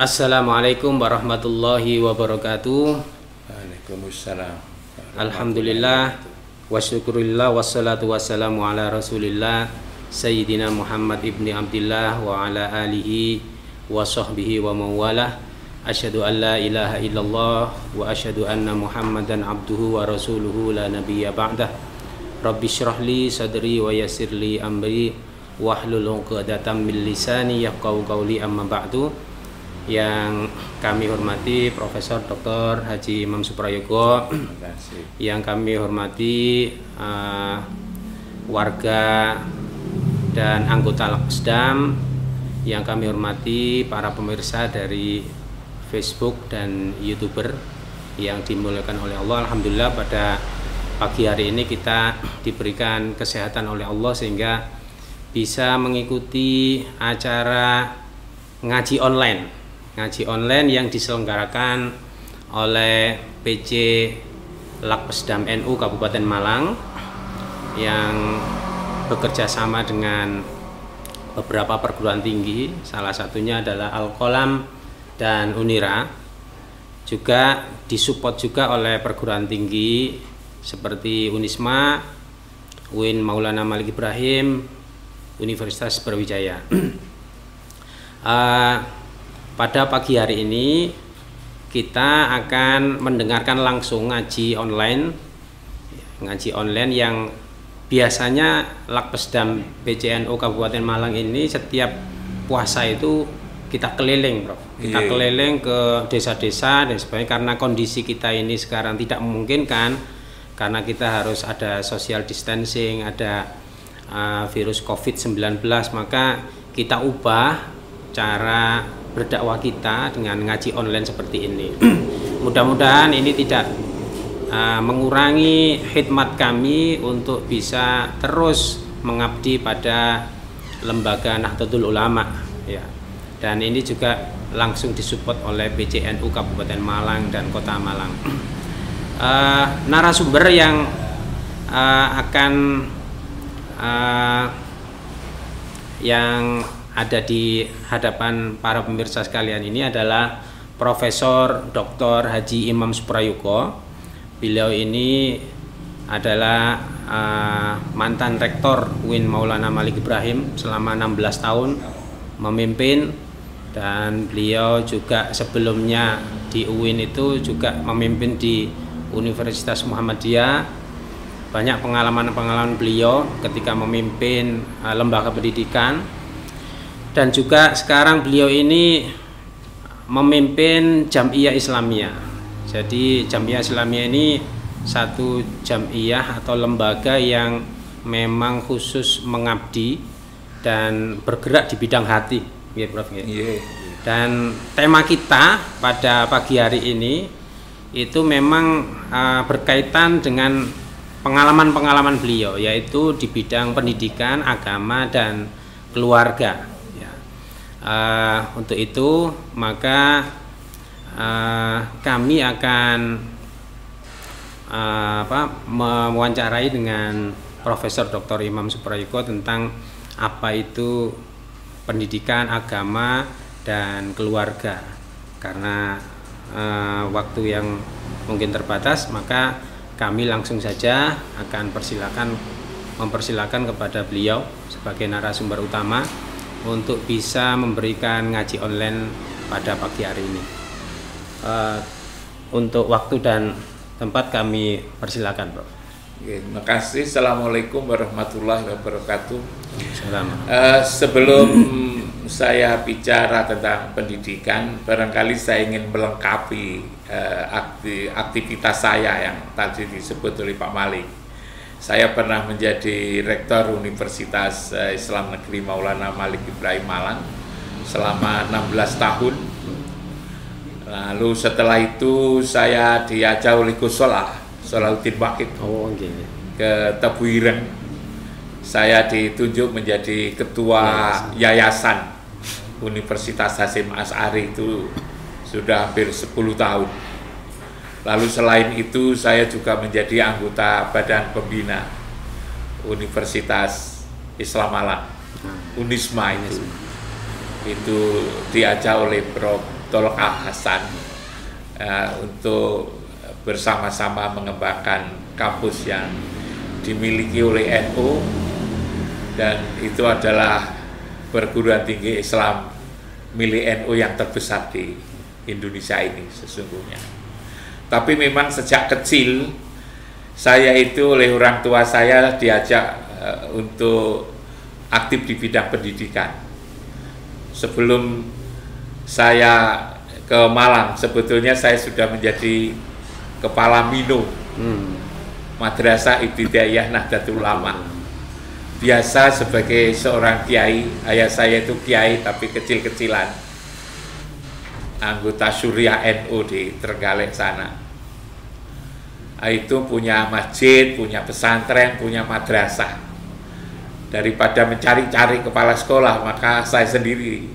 Assalamualaikum warahmatullahi wabarakatuh. Waalaikumsalam. Alhamdulillah wa syukurillah wassalatu wassalamu ala rasulillah Sayyidina Muhammad ibni Abdillah wa ala alihi wa sahbihi wa mawalah. Asyhadu an la ilaha illallah wa asyhadu anna Muhammadan abduhu wa rasuluhu la nabiyya ba'dah. Rabbi syrahli sadri wa yassirli amri wahlul 'uqdatam min lisani yafqahu qawli, amma ba'du. Yang kami hormati Profesor Dr. Haji Imam Suprayogo, yang kami hormati warga dan anggota Lakpesdam, yang kami hormati para pemirsa dari Facebook dan YouTuber yang dimuliakan oleh Allah. Alhamdulillah pada pagi hari ini kita diberikan kesehatan oleh Allah sehingga bisa mengikuti acara ngaji online yang diselenggarakan oleh PC Lakpesdam NU Kabupaten Malang yang bekerja sama dengan beberapa perguruan tinggi, salah satunya adalah Al-Qalam dan Unira. Juga disupport juga oleh perguruan tinggi seperti Unisma, UIN Maulana Malik Ibrahim, Universitas Brawijaya. Pada pagi hari ini kita akan mendengarkan langsung ngaji online yang biasanya Lakpesdam PCNU Kabupaten Malang ini setiap puasa itu kita keliling, Prof. Kita keliling ke desa-desa dan sebagainya karena kondisi kita ini sekarang tidak memungkinkan, karena kita harus ada social distancing, ada virus COVID-19, maka kita ubah cara berdakwah kita dengan ngaji online seperti ini. Mudah-mudahan ini tidak mengurangi khidmat kami untuk bisa terus mengabdi pada lembaga Nahdlatul Ulama, ya. Dan ini juga langsung disupport oleh PCNU Kabupaten Malang dan Kota Malang. Narasumber yang akan yang ada di hadapan para pemirsa sekalian ini adalah Profesor Dr. Haji Imam Suprayogo. Beliau ini adalah mantan rektor UIN Maulana Malik Ibrahim selama 16 tahun memimpin, dan beliau juga sebelumnya di UIN itu juga memimpin di Universitas Muhammadiyah. Banyak pengalaman-pengalaman beliau ketika memimpin lembaga pendidikan. Dan juga sekarang beliau ini memimpin Jam'iyah Islamiyah. Jadi Jam'iyah Islamiyah ini satu jam'iyah atau lembaga yang memang khusus mengabdi dan bergerak di bidang hati, ya, Prof. Dan tema kita pada pagi hari ini itu memang berkaitan dengan pengalaman-pengalaman beliau, yaitu di bidang pendidikan, agama, dan keluarga. Untuk itu maka kami akan mewawancarai dengan Profesor Dr. Imam Suprayogo tentang apa itu pendidikan, agama, dan keluarga. Karena waktu yang mungkin terbatas, maka kami langsung saja akan mempersilakan kepada beliau sebagai narasumber utama untuk bisa memberikan ngaji online pada pagi hari ini. Untuk waktu dan tempat kami persilakan, Prof. Terima kasih. Assalamualaikum warahmatullahi wabarakatuh. Sebelum saya bicara tentang pendidikan, barangkali saya ingin melengkapi aktivitas saya yang tadi disebut oleh Pak Malik. Saya pernah menjadi Rektor Universitas Islam Negeri Maulana Malik Ibrahim Malang selama 16 tahun. Lalu setelah itu saya diajak oleh Gus Salahuddin Wahid ke Tebu Ireng. Saya ditunjuk menjadi Ketua Yayasan Universitas Hasyim Asy'ari, itu sudah hampir 10 tahun. Lalu selain itu saya juga menjadi anggota Badan Pembina Universitas Islam Malang, Unisma itu diajak oleh Prof. Tolqa Hasan untuk bersama-sama mengembangkan kampus yang dimiliki oleh NU, dan itu adalah perguruan tinggi Islam milik NU yang terbesar di Indonesia ini sesungguhnya. Tapi memang sejak kecil saya itu oleh orang tua saya diajak untuk aktif di bidang pendidikan. Sebelum saya ke Malang, sebetulnya saya sudah menjadi kepala Mino, Madrasah Ibtidaiyah Nahdlatul Ulama. Biasa sebagai seorang kiai, ayah saya itu kiai tapi kecil-kecilan, anggota Syuriah NU di Trenggalek sana. Itu punya masjid, punya pesantren, punya madrasah. Daripada mencari-cari kepala sekolah, maka saya sendiri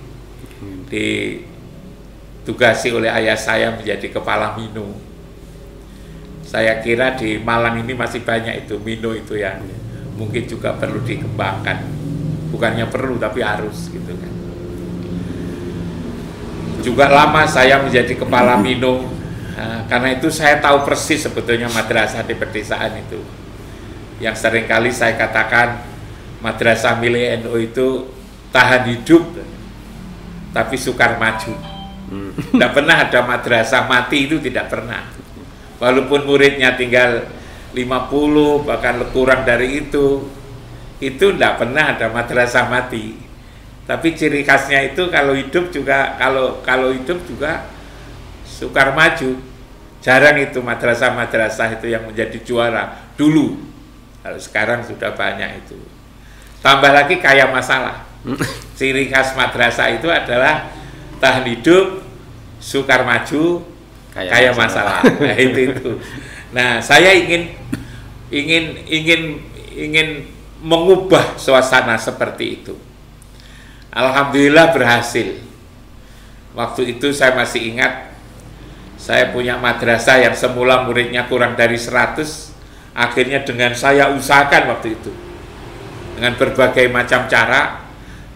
ditugasi oleh ayah saya menjadi kepala Mino. Saya kira di Malang ini masih banyak itu Mino itu yang mungkin juga perlu dikembangkan. Bukannya perlu tapi harus gitu kan. Juga lama saya menjadi kepala Mino, karena itu saya tahu persis sebetulnya madrasah di pedesaan itu. Yang seringkali saya katakan madrasah milik NU itu tahan hidup tapi sukar maju. Tidak pernah ada madrasah mati, itu tidak pernah. Walaupun muridnya tinggal 50 bahkan kurang dari itu tidak pernah ada madrasah mati. Tapi ciri khasnya itu kalau hidup juga hidup juga sukar maju. Jarang itu madrasah-madrasah itu yang menjadi juara dulu. Kalau sekarang sudah banyak itu. Tambah lagi kaya masalah. Ciri khas madrasah itu adalah tahan hidup, sukar maju, kaya masalah. Nah, itu. Nah, saya ingin mengubah suasana seperti itu. Alhamdulillah berhasil. Waktu itu saya masih ingat, saya punya madrasah yang semula muridnya kurang dari 100, akhirnya dengan saya usahakan waktu itu, dengan berbagai macam cara,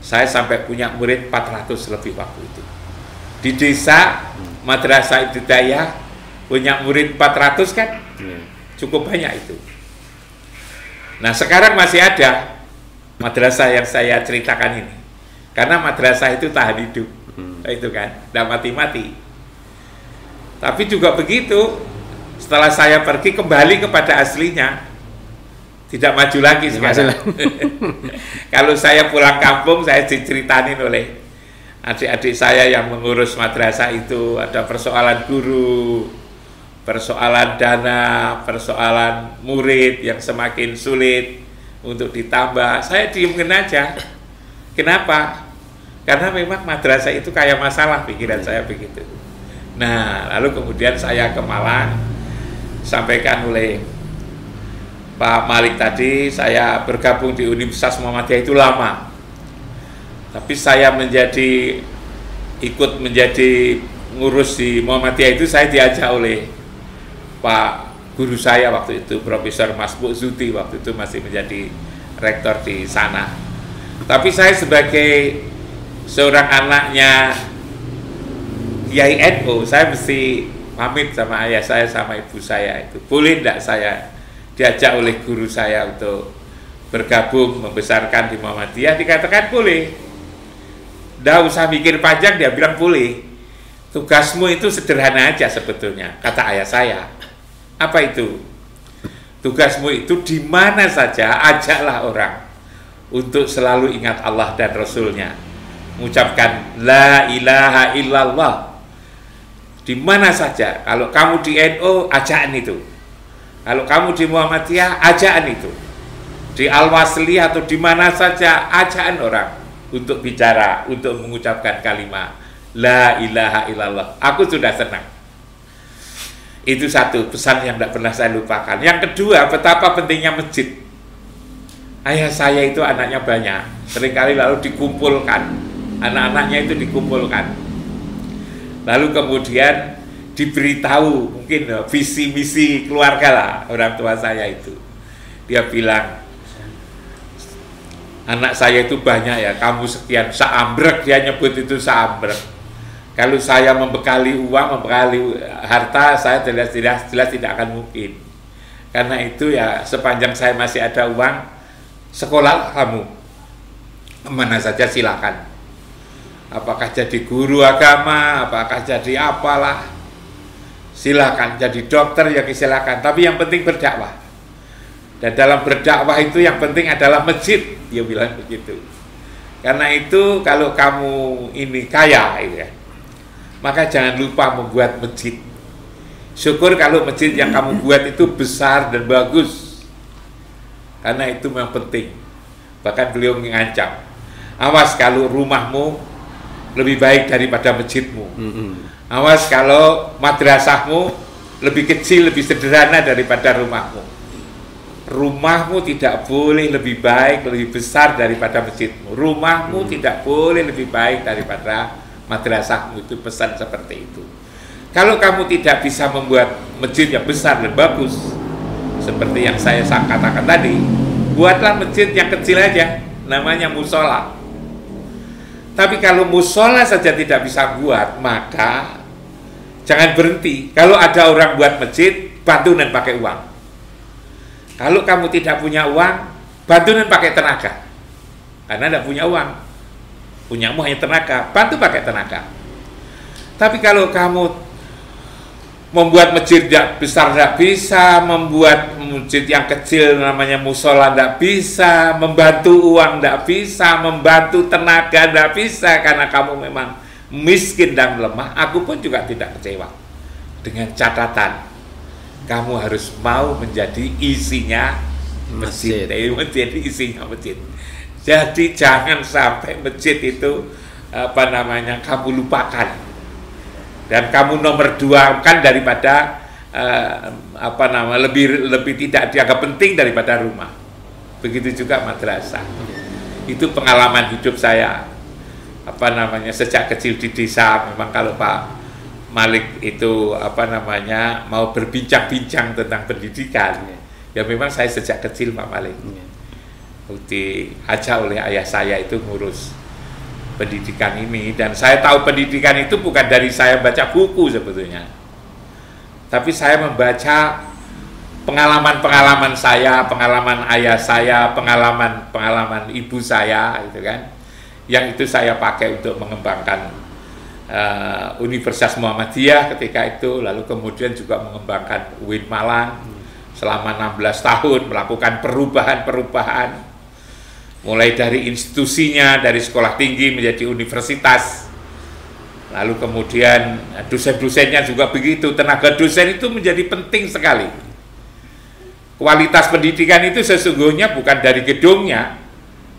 saya sampai punya murid 400 lebih waktu itu. Di desa Madrasah Ibtidaiyah punya murid 400 kan, cukup banyak itu. Nah, sekarang masih ada madrasah yang saya ceritakan ini, karena madrasah itu tahan hidup, itu kan, tidak mati-mati. Tapi juga begitu, setelah saya pergi kembali kepada aslinya, tidak maju lagi sekarang. Kalau saya pulang kampung, saya diceritain oleh adik-adik saya yang mengurus madrasah itu, ada persoalan guru, persoalan dana, persoalan murid yang semakin sulit untuk ditambah. Saya diemin aja. Kenapa? Karena memang madrasah itu kayak masalah, pikiran saya begitu. Nah, lalu kemudian saya ke Malang, sampaikan oleh Pak Malik tadi, saya bergabung di Universitas Muhammadiyah itu lama. Tapi saya ikut menjadi ngurus di Muhammadiyah itu saya diajak oleh Pak guru saya waktu itu, Profesor Masbuk Zuti, waktu itu masih menjadi rektor di sana. Tapi saya sebagai seorang anaknya Kiai NU, saya mesti pamit sama ayah saya sama ibu saya itu. Boleh tidak saya diajak oleh guru saya untuk bergabung membesarkan di Muhammadiyah? Dikatakan boleh. Nggak usah mikir panjang, dia bilang boleh. Tugasmu itu sederhana aja sebetulnya, kata ayah saya. Apa itu? Tugasmu itu di mana saja ajaklah orang untuk selalu ingat Allah dan Rasulnya, mengucapkan la ilaha illallah di mana saja. Kalau kamu di NU, ajaan itu. Kalau kamu di Muhammadiyah, ajaan itu. Di Al-Wasli atau di mana saja, ajaan orang untuk bicara, untuk mengucapkan kalimat la ilaha illallah. Aku sudah senang. Itu satu pesan yang tidak pernah saya lupakan. Yang kedua, betapa pentingnya masjid. Ayah saya itu anaknya banyak, seringkali lalu dikumpulkan, anak-anaknya itu dikumpulkan, lalu kemudian diberitahu mungkin visi misi keluarga lah orang tua saya itu. Dia bilang, anak saya itu banyak ya, kamu sekian, seambrek, dia nyebut itu seambrek. Kalau saya membekali uang, membekali harta, saya jelas tidak akan mungkin. Karena itu ya sepanjang saya masih ada uang, sekolah kamu kemana saja silakan. Apakah jadi guru agama, apakah jadi apalah, silakan. Jadi dokter ya silakan. Tapi yang penting berdakwah. Dan dalam berdakwah itu yang penting adalah masjid, dia bilang begitu. Karena itu kalau kamu ini kaya, gitu ya, maka jangan lupa membuat masjid. Syukur kalau masjid yang kamu buat itu besar dan bagus. Karena itu memang penting. Bahkan beliau mengancam, awas kalau rumahmu lebih baik daripada masjidmu. Awas kalau madrasahmu lebih kecil, lebih sederhana daripada rumahmu. Rumahmu tidak boleh lebih baik, lebih besar daripada masjidmu. Rumahmu tidak boleh lebih baik daripada madrasahmu. Itu pesan seperti itu. Kalau kamu tidak bisa membuat masjid yang besar dan bagus, seperti yang saya katakan tadi, buatlah masjid yang kecil aja, namanya musola. Tapi kalau musola saja tidak bisa buat, maka jangan berhenti. Kalau ada orang buat masjid, bantu dan pakai uang. Kalau kamu tidak punya uang, bantu dan pakai tenaga. Karena tidak punya uang, punyamu hanya tenaga, bantu pakai tenaga. Tapi kalau kamu membuat masjid yang besar tidak bisa, membuat masjid yang kecil namanya musola tidak bisa, membantu uang tidak bisa, membantu tenaga tidak bisa, karena kamu memang miskin dan lemah, aku pun juga tidak kecewa. Dengan catatan, kamu harus mau menjadi isinya masjid. Menjadi isinya masjid. Jadi jangan sampai masjid itu kamu lupakan. Dan kamu nomor 2 kan daripada lebih tidak dianggap penting daripada rumah. Begitu juga madrasah. Itu pengalaman hidup saya. Sejak kecil di desa, memang kalau Pak Malik itu mau berbincang-bincang tentang pendidikan, ya memang saya sejak kecil Pak Malik diajak oleh ayah saya itu ngurus pendidikan ini, dan saya tahu pendidikan itu bukan dari saya baca buku sebetulnya, tapi saya membaca pengalaman-pengalaman saya, pengalaman ayah saya, pengalaman ibu saya, gitu kan, yang itu saya pakai untuk mengembangkan Universitas Muhammadiyah ketika itu, lalu kemudian juga mengembangkan UIN Malang selama 16 tahun, melakukan perubahan-perubahan, mulai dari institusinya, dari sekolah tinggi menjadi universitas, lalu kemudian dosen-dosennya juga begitu, tenaga dosen itu menjadi penting sekali. Kualitas pendidikan itu sesungguhnya bukan dari gedungnya.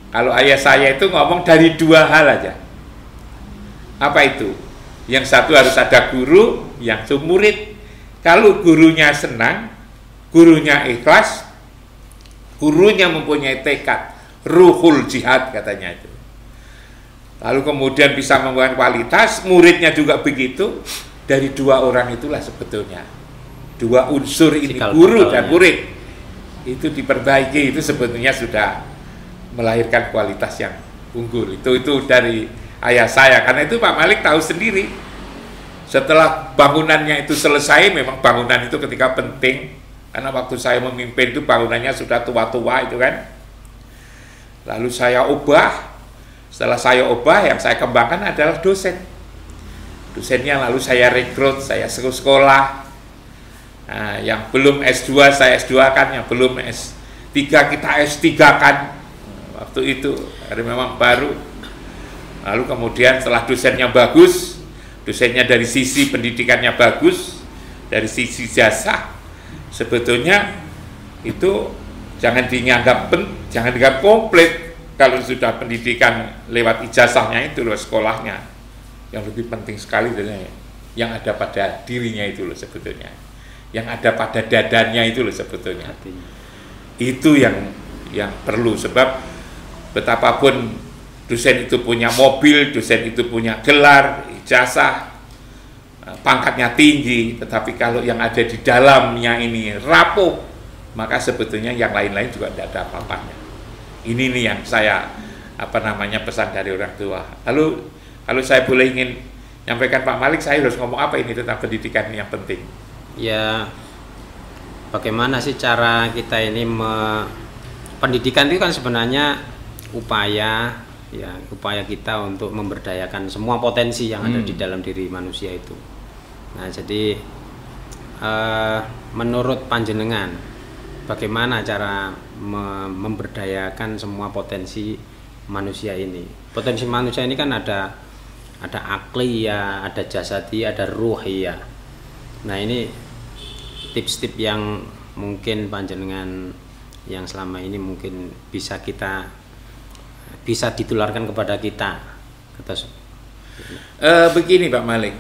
Kalau ayah saya itu ngomong dari 2 hal aja. Apa itu? Yang satu harus ada guru, yang murid. Kalau gurunya senang, gurunya ikhlas, gurunya mempunyai tekad, ruhul jihad katanya itu. Lalu kemudian bisa membangun kualitas, muridnya juga begitu. Dari 2 orang itulah sebetulnya 2 unsur ini, guru dan murid, itu diperbaiki, itu sebetulnya sudah melahirkan kualitas yang unggul. Itu dari ayah saya. Karena itu Pak Malik tahu sendiri, setelah bangunannya itu selesai, memang bangunan itu ketika penting, karena waktu saya memimpin itu bangunannya sudah tua-tua itu kan. Lalu saya ubah. Setelah saya ubah, yang saya kembangkan adalah dosen. Dosennya lalu saya rekrut, saya sekolah. Nah, yang belum S2 saya S2 kan, yang belum S3 kita S3 kan. Waktu itu, karena memang baru. Lalu kemudian setelah dosennya bagus, dosennya dari sisi pendidikannya bagus, dari sisi jasa, sebetulnya itu jangan dianggap komplit. Kalau sudah pendidikan lewat ijazahnya itu loh, sekolahnya, yang lebih penting sekali adalah yang ada pada dirinya itu loh sebetulnya, yang ada pada dadanya itu loh sebetulnya. Itu yang perlu, sebab betapapun dosen itu punya mobil, dosen itu punya gelar, ijazah, pangkatnya tinggi, tetapi kalau yang ada di dalamnya ini rapuh, maka sebetulnya yang lain-lain juga tidak ada apa-apanya. Ini nih yang saya pesan dari orang tua. Lalu kalau saya boleh ingin Nyampaikan Pak Malik, saya harus ngomong apa ini tentang pendidikan yang penting. Ya, bagaimana sih cara kita ini pendidikan itu kan sebenarnya upaya kita untuk memberdayakan semua potensi yang ada di dalam diri manusia itu. Nah, jadi menurut panjenengan bagaimana cara memberdayakan semua potensi manusia ini? Potensi manusia ini kan ada akliyah, ada jasadiyah, ada ruhiyah. Nah, ini tips-tips yang mungkin panjenengan yang selama ini mungkin bisa ditularkan kepada kita. Begini Pak Malik,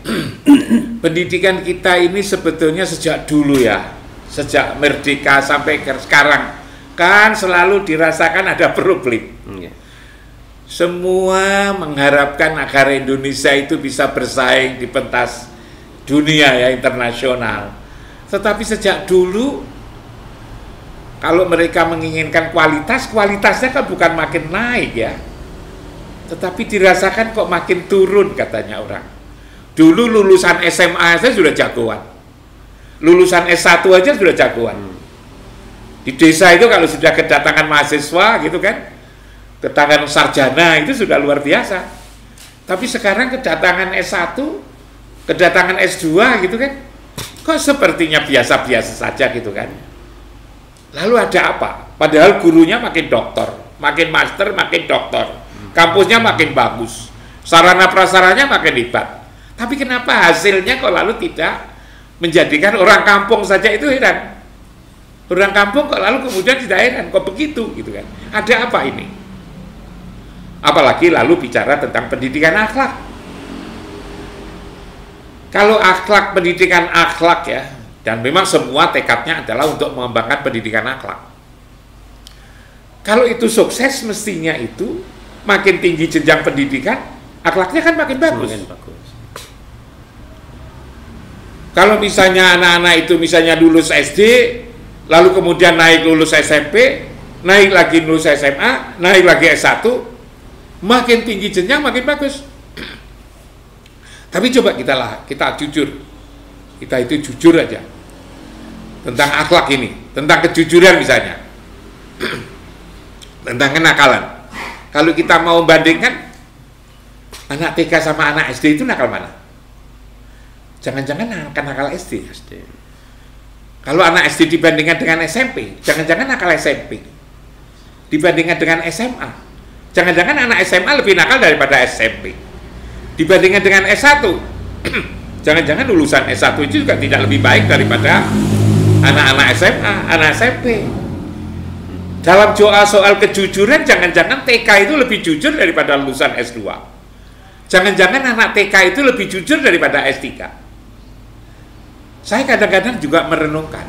pendidikan kita ini sebetulnya sejak dulu ya, sejak merdeka sampai sekarang kan selalu dirasakan ada problem. Semua mengharapkan agar Indonesia itu bisa bersaing di pentas dunia ya, internasional. Tetapi sejak dulu kalau mereka menginginkan kualitasnya kan bukan makin naik ya, tetapi dirasakan kok makin turun katanya orang. Dulu lulusan SMA saja sudah jagoan, lulusan S1 aja sudah jagoan. Di desa itu kalau sudah kedatangan mahasiswa gitu kan, kedatangan sarjana itu sudah luar biasa. Tapi sekarang kedatangan S1, kedatangan S2 gitu kan, kok sepertinya biasa-biasa saja gitu kan. Lalu ada apa? Padahal gurunya makin doktor, makin master, makin doktor, kampusnya makin bagus, sarana prasarannya makin hebat. Tapi kenapa hasilnya kok lalu tidak menjadikan orang kampung saja itu heran? Orang kampung kok lalu kemudian tidak heran, kok begitu gitu kan? Ada apa ini? Apalagi lalu bicara tentang pendidikan akhlak. Kalau akhlak, pendidikan akhlak ya, dan memang semua tekadnya adalah untuk mengembangkan pendidikan akhlak. Kalau itu sukses, mestinya itu makin tinggi jenjang pendidikan, akhlaknya kan makin bagus. Kalau misalnya anak-anak itu misalnya lulus SD, lalu kemudian naik lulus SMP, naik lagi lulus SMA, naik lagi S1, makin tinggi jenjang makin bagus. Tapi coba kita jujur, kita itu jujur aja tentang akhlak ini, tentang kejujuran misalnya, tentang kenakalan. Kalau kita mau bandingkan anak TK sama anak SD itu nakal mana? Jangan-jangan nakal SD. Kalau anak SD dibandingkan dengan SMP, jangan-jangan nakal SMP. Dibandingkan dengan SMA, jangan-jangan anak SMA lebih nakal daripada SMP. Dibandingkan dengan S1, jangan-jangan lulusan S1 itu juga tidak lebih baik daripada anak-anak SMA, anak SMP. Dalam soal kejujuran, jangan-jangan TK itu lebih jujur daripada lulusan S2. Jangan-jangan anak TK itu lebih jujur daripada S3. Saya kadang-kadang juga merenungkan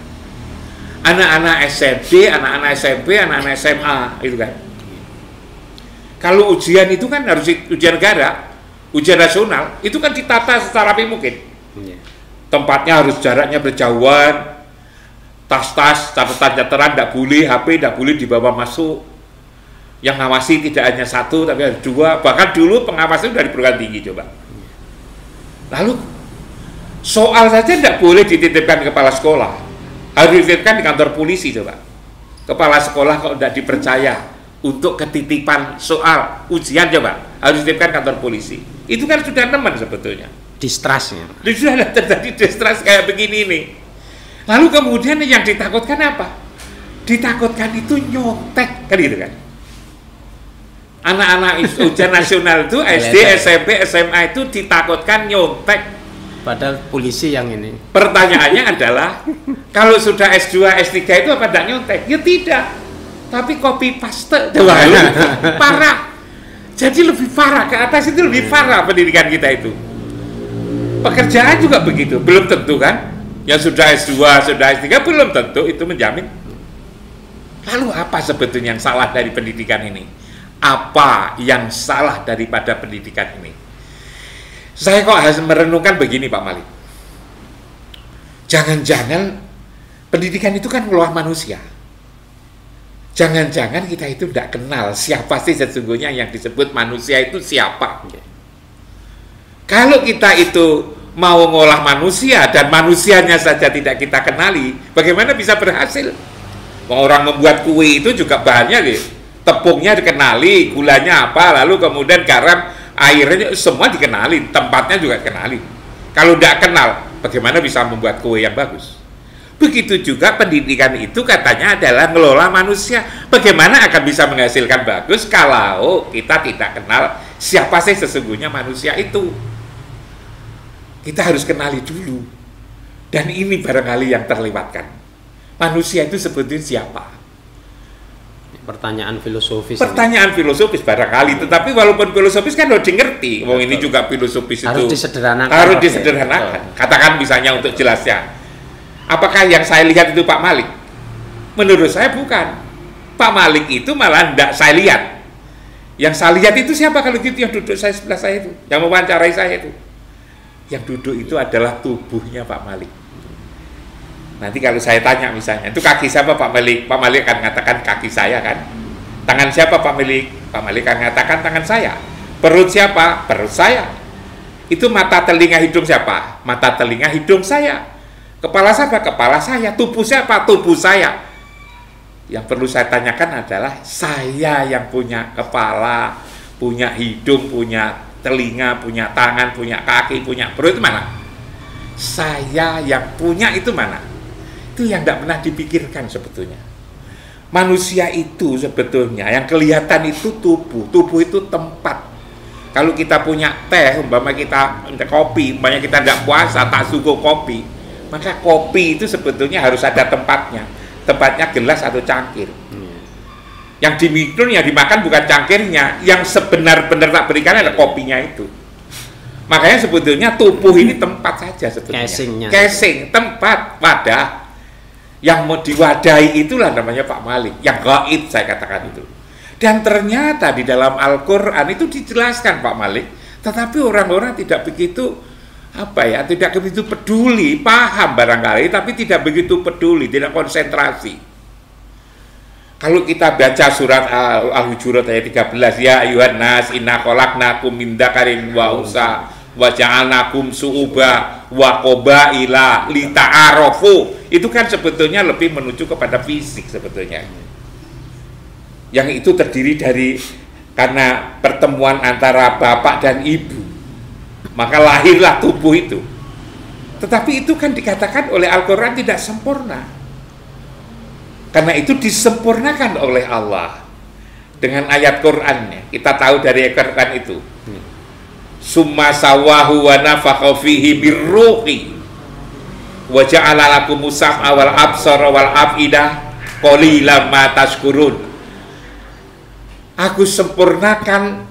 anak-anak SD, anak-anak SMP, anak-anak SMA itu kan. Kalau ujian itu kan harus ujian negara, ujian nasional, itu kan ditata secara rapi mungkin. Tempatnya harus jaraknya berjauhan, tas-tas, catatan-catatan tidak boleh, HP tidak boleh dibawa masuk. Yang ngawasi tidak hanya satu, tapi ada dua. Bahkan dulu pengawasan dari perguruan tinggi coba. Lalu soal saja tidak boleh dititipkan ke kepala sekolah, harus dititipkan di kantor polisi coba. Kepala sekolah kalau tidak dipercaya untuk ketitipan soal ujian coba, harus dititipkan kantor polisi. Itu kan sudah teman sebetulnya. Distrustnya. Sudah terjadi distrust kayak begini nih. Lalu kemudian yang ditakutkan apa? Ditakutkan itu nyontek, kan gitu kan? Anak-anak ujian nasional itu SD, SMP, SMA itu ditakutkan nyontek. Padahal polisi yang ini. Pertanyaannya adalah, kalau sudah S2, S3 itu apa tidak nyontek? Ya tidak. Tapi copy paste, parah. Jadi lebih parah, ke atas itu lebih parah pendidikan kita itu. Pekerjaan juga begitu, belum tentu kan? Yang sudah S2, sudah S3 belum tentu itu menjamin. Lalu apa sebetulnya yang salah dari pendidikan ini? Apa yang salah daripada pendidikan ini? Saya kok harus merenungkan begini Pak Malik. Jangan-jangan pendidikan itu kan meluah manusia. Jangan-jangan kita itu tidak kenal siapa sih sesungguhnya yang disebut manusia itu siapa. Kalau kita itu mau ngolah manusia dan manusianya saja tidak kita kenali, bagaimana bisa berhasil? Orang membuat kue itu juga bahannya gitu. Tepungnya dikenali, gulanya apa, lalu kemudian garam, airnya semua dikenali, tempatnya juga dikenali. Kalau tidak kenal, bagaimana bisa membuat kue yang bagus? Begitu juga pendidikan itu katanya adalah ngelola manusia. Bagaimana akan bisa menghasilkan bagus kalau kita tidak kenal siapa sih sesungguhnya manusia itu? Kita harus kenali dulu. Dan ini barangkali yang terlewatkan. Manusia itu sebetulnya siapa? Pertanyaan filosofis. Pertanyaan filosofis barangkali, tetapi walaupun filosofis kan harus dimengerti. Wong ini juga filosofis harus itu disederhanakan. Harus disederhanakan. Katakan misalnya untuk jelasnya, apakah yang saya lihat itu Pak Malik? Menurut saya bukan. Pak Malik itu malah tidak saya lihat. Yang saya lihat itu siapa kalau gitu? Yang duduk saya sebelah saya itu, yang mewawancarai saya itu. Yang duduk itu adalah tubuhnya Pak Malik. Nanti kalau saya tanya misalnya, itu kaki siapa Pak Malik? Pak Malik akan mengatakan kaki saya kan. Tangan siapa Pak Malik? Pak Malik akan mengatakan tangan saya. Perut siapa? Perut saya. Itu mata, telinga, hidung siapa? Mata, telinga, hidung saya. Kepala siapa? Kepala saya. Tubuh siapa? Tubuh saya. Yang perlu saya tanyakan adalah saya yang punya kepala, punya hidung, punya telinga, punya tangan, punya kaki, punya perut itu mana? Saya yang punya itu mana? Itu yang tidak pernah dipikirkan sebetulnya. Manusia itu sebetulnya yang kelihatan itu tubuh. Tubuh itu tempat. Kalau kita punya teh, umpama kita kopi, umpamanya kita tidak puasa, tak suguh kopi, maka kopi itu sebetulnya harus ada tempatnya. Tempatnya gelas atau cangkir. Yang diminum, yang dimakan bukan cangkirnya. Yang sebenar-benar tak berikan adalah kopinya itu. Makanya sebetulnya tubuh ini tempat saja sebetulnya. Casingnya. Casing, tempat, wadah. Yang mau diwadahi itulah namanya Pak Malik. Yang gaib saya katakan itu. Dan ternyata di dalam Al-Quran itu dijelaskan Pak Malik. Tetapi orang-orang tidak begitu tidak begitu peduli, paham barangkali, tapi tidak begitu peduli, tidak konsentrasi. Kalau kita baca surat Al-Hujurat ayat 13, ya ayuhan nas inna khalaqnakum min dzakarin wa unsa wa ja'alnakum su'uba wa qabaila lita'arafu. Itu kan sebetulnya lebih menuju kepada fisik sebetulnya. Yang itu terdiri dari karena pertemuan antara bapak dan ibu. Maka lahirlah tubuh itu. Tetapi itu kan dikatakan oleh Al-Quran tidak sempurna. Karena itu disempurnakan oleh Allah dengan ayat Qur'annya. Kita tahu dari ayat Qur'an itu. Summa sawahu wa nafakha fihi birruhi wa ja'ala lakumus sam'a wal absara wal afidah qalilan ma tashkurun. Aku sempurnakan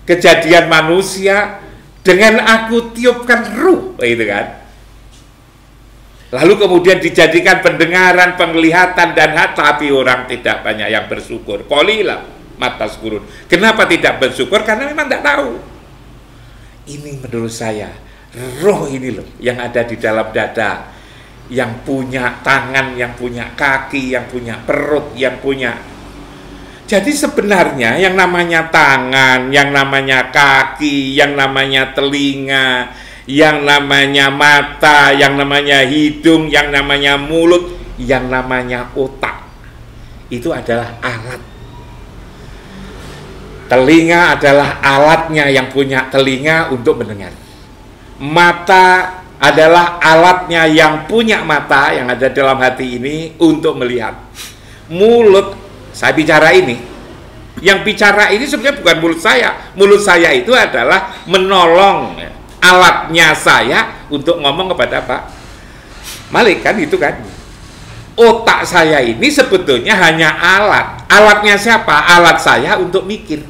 kejadian manusia dengan aku tiupkan ruh, gitu kan. Lalu kemudian dijadikan pendengaran, penglihatan dan hati, tapi orang tidak banyak yang bersyukur. Qalilan ma tashkurun. Kenapa tidak bersyukur? Karena memang tidak tahu. Ini menurut saya roh ini loh yang ada di dalam dada, yang punya tangan, yang punya kaki, yang punya perut, yang punya. Jadi sebenarnya yang namanya tangan, yang namanya kaki, yang namanya telinga, yang namanya mata, yang namanya hidung, yang namanya mulut, yang namanya otak, itu adalah alat. Telinga adalah alatnya yang punya telinga untuk mendengar. Mata adalah alatnya yang punya mata yang ada dalam hati ini untuk melihat. Mulut, saya bicara ini. Yang bicara ini sebenarnya bukan mulut saya. Mulut saya itu adalah menolong alatnya saya untuk ngomong kepada Pak Malik, kan itu kan. Otak saya ini sebetulnya hanya alat. Alatnya siapa? Alat saya untuk mikir.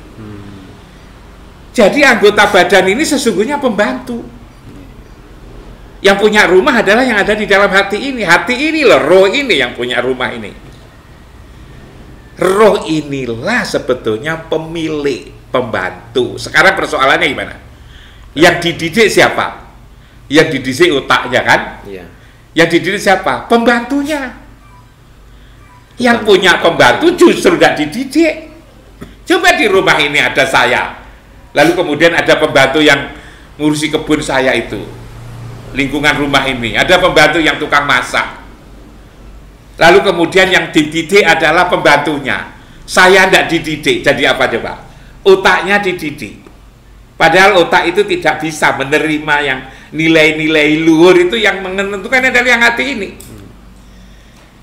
Jadi anggota badan ini sesungguhnya pembantu. Yang punya rumah adalah yang ada di dalam hati ini. Hati ini loh, roh ini yang punya rumah ini. Roh inilah sebetulnya pemilik, pembantu. Sekarang persoalannya gimana? Yang dididik siapa? Yang dididik otaknya kan? Iya. Yang dididik siapa? Pembantunya. Yang punya pembantu justru tidak dididik. Coba di rumah ini ada saya. Lalu kemudian ada pembantu yang ngurusi kebun saya itu, lingkungan rumah ini, ada pembantu yang tukang masak. Lalu kemudian yang dididik adalah pembantunya. Saya tidak dididik, jadi apa coba? Otaknya dididik. Padahal otak itu tidak bisa menerima yang nilai-nilai luhur itu, yang menentukan adalah yang hati ini.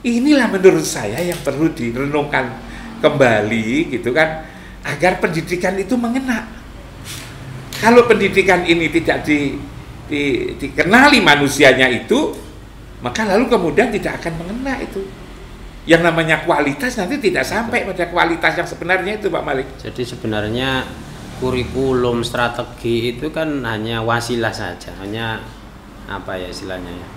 Inilah menurut saya yang perlu direnungkan kembali gitu kan, agar pendidikan itu mengena. Kalau pendidikan ini tidak dikenali manusianya itu, maka lalu kemudian tidak akan mengena itu. Yang namanya kualitas nanti tidak sampai pada kualitas yang sebenarnya itu, Pak Malik. Jadi sebenarnya kurikulum strategi itu kan hanya wasilah saja, hanya apa ya istilahnya ya,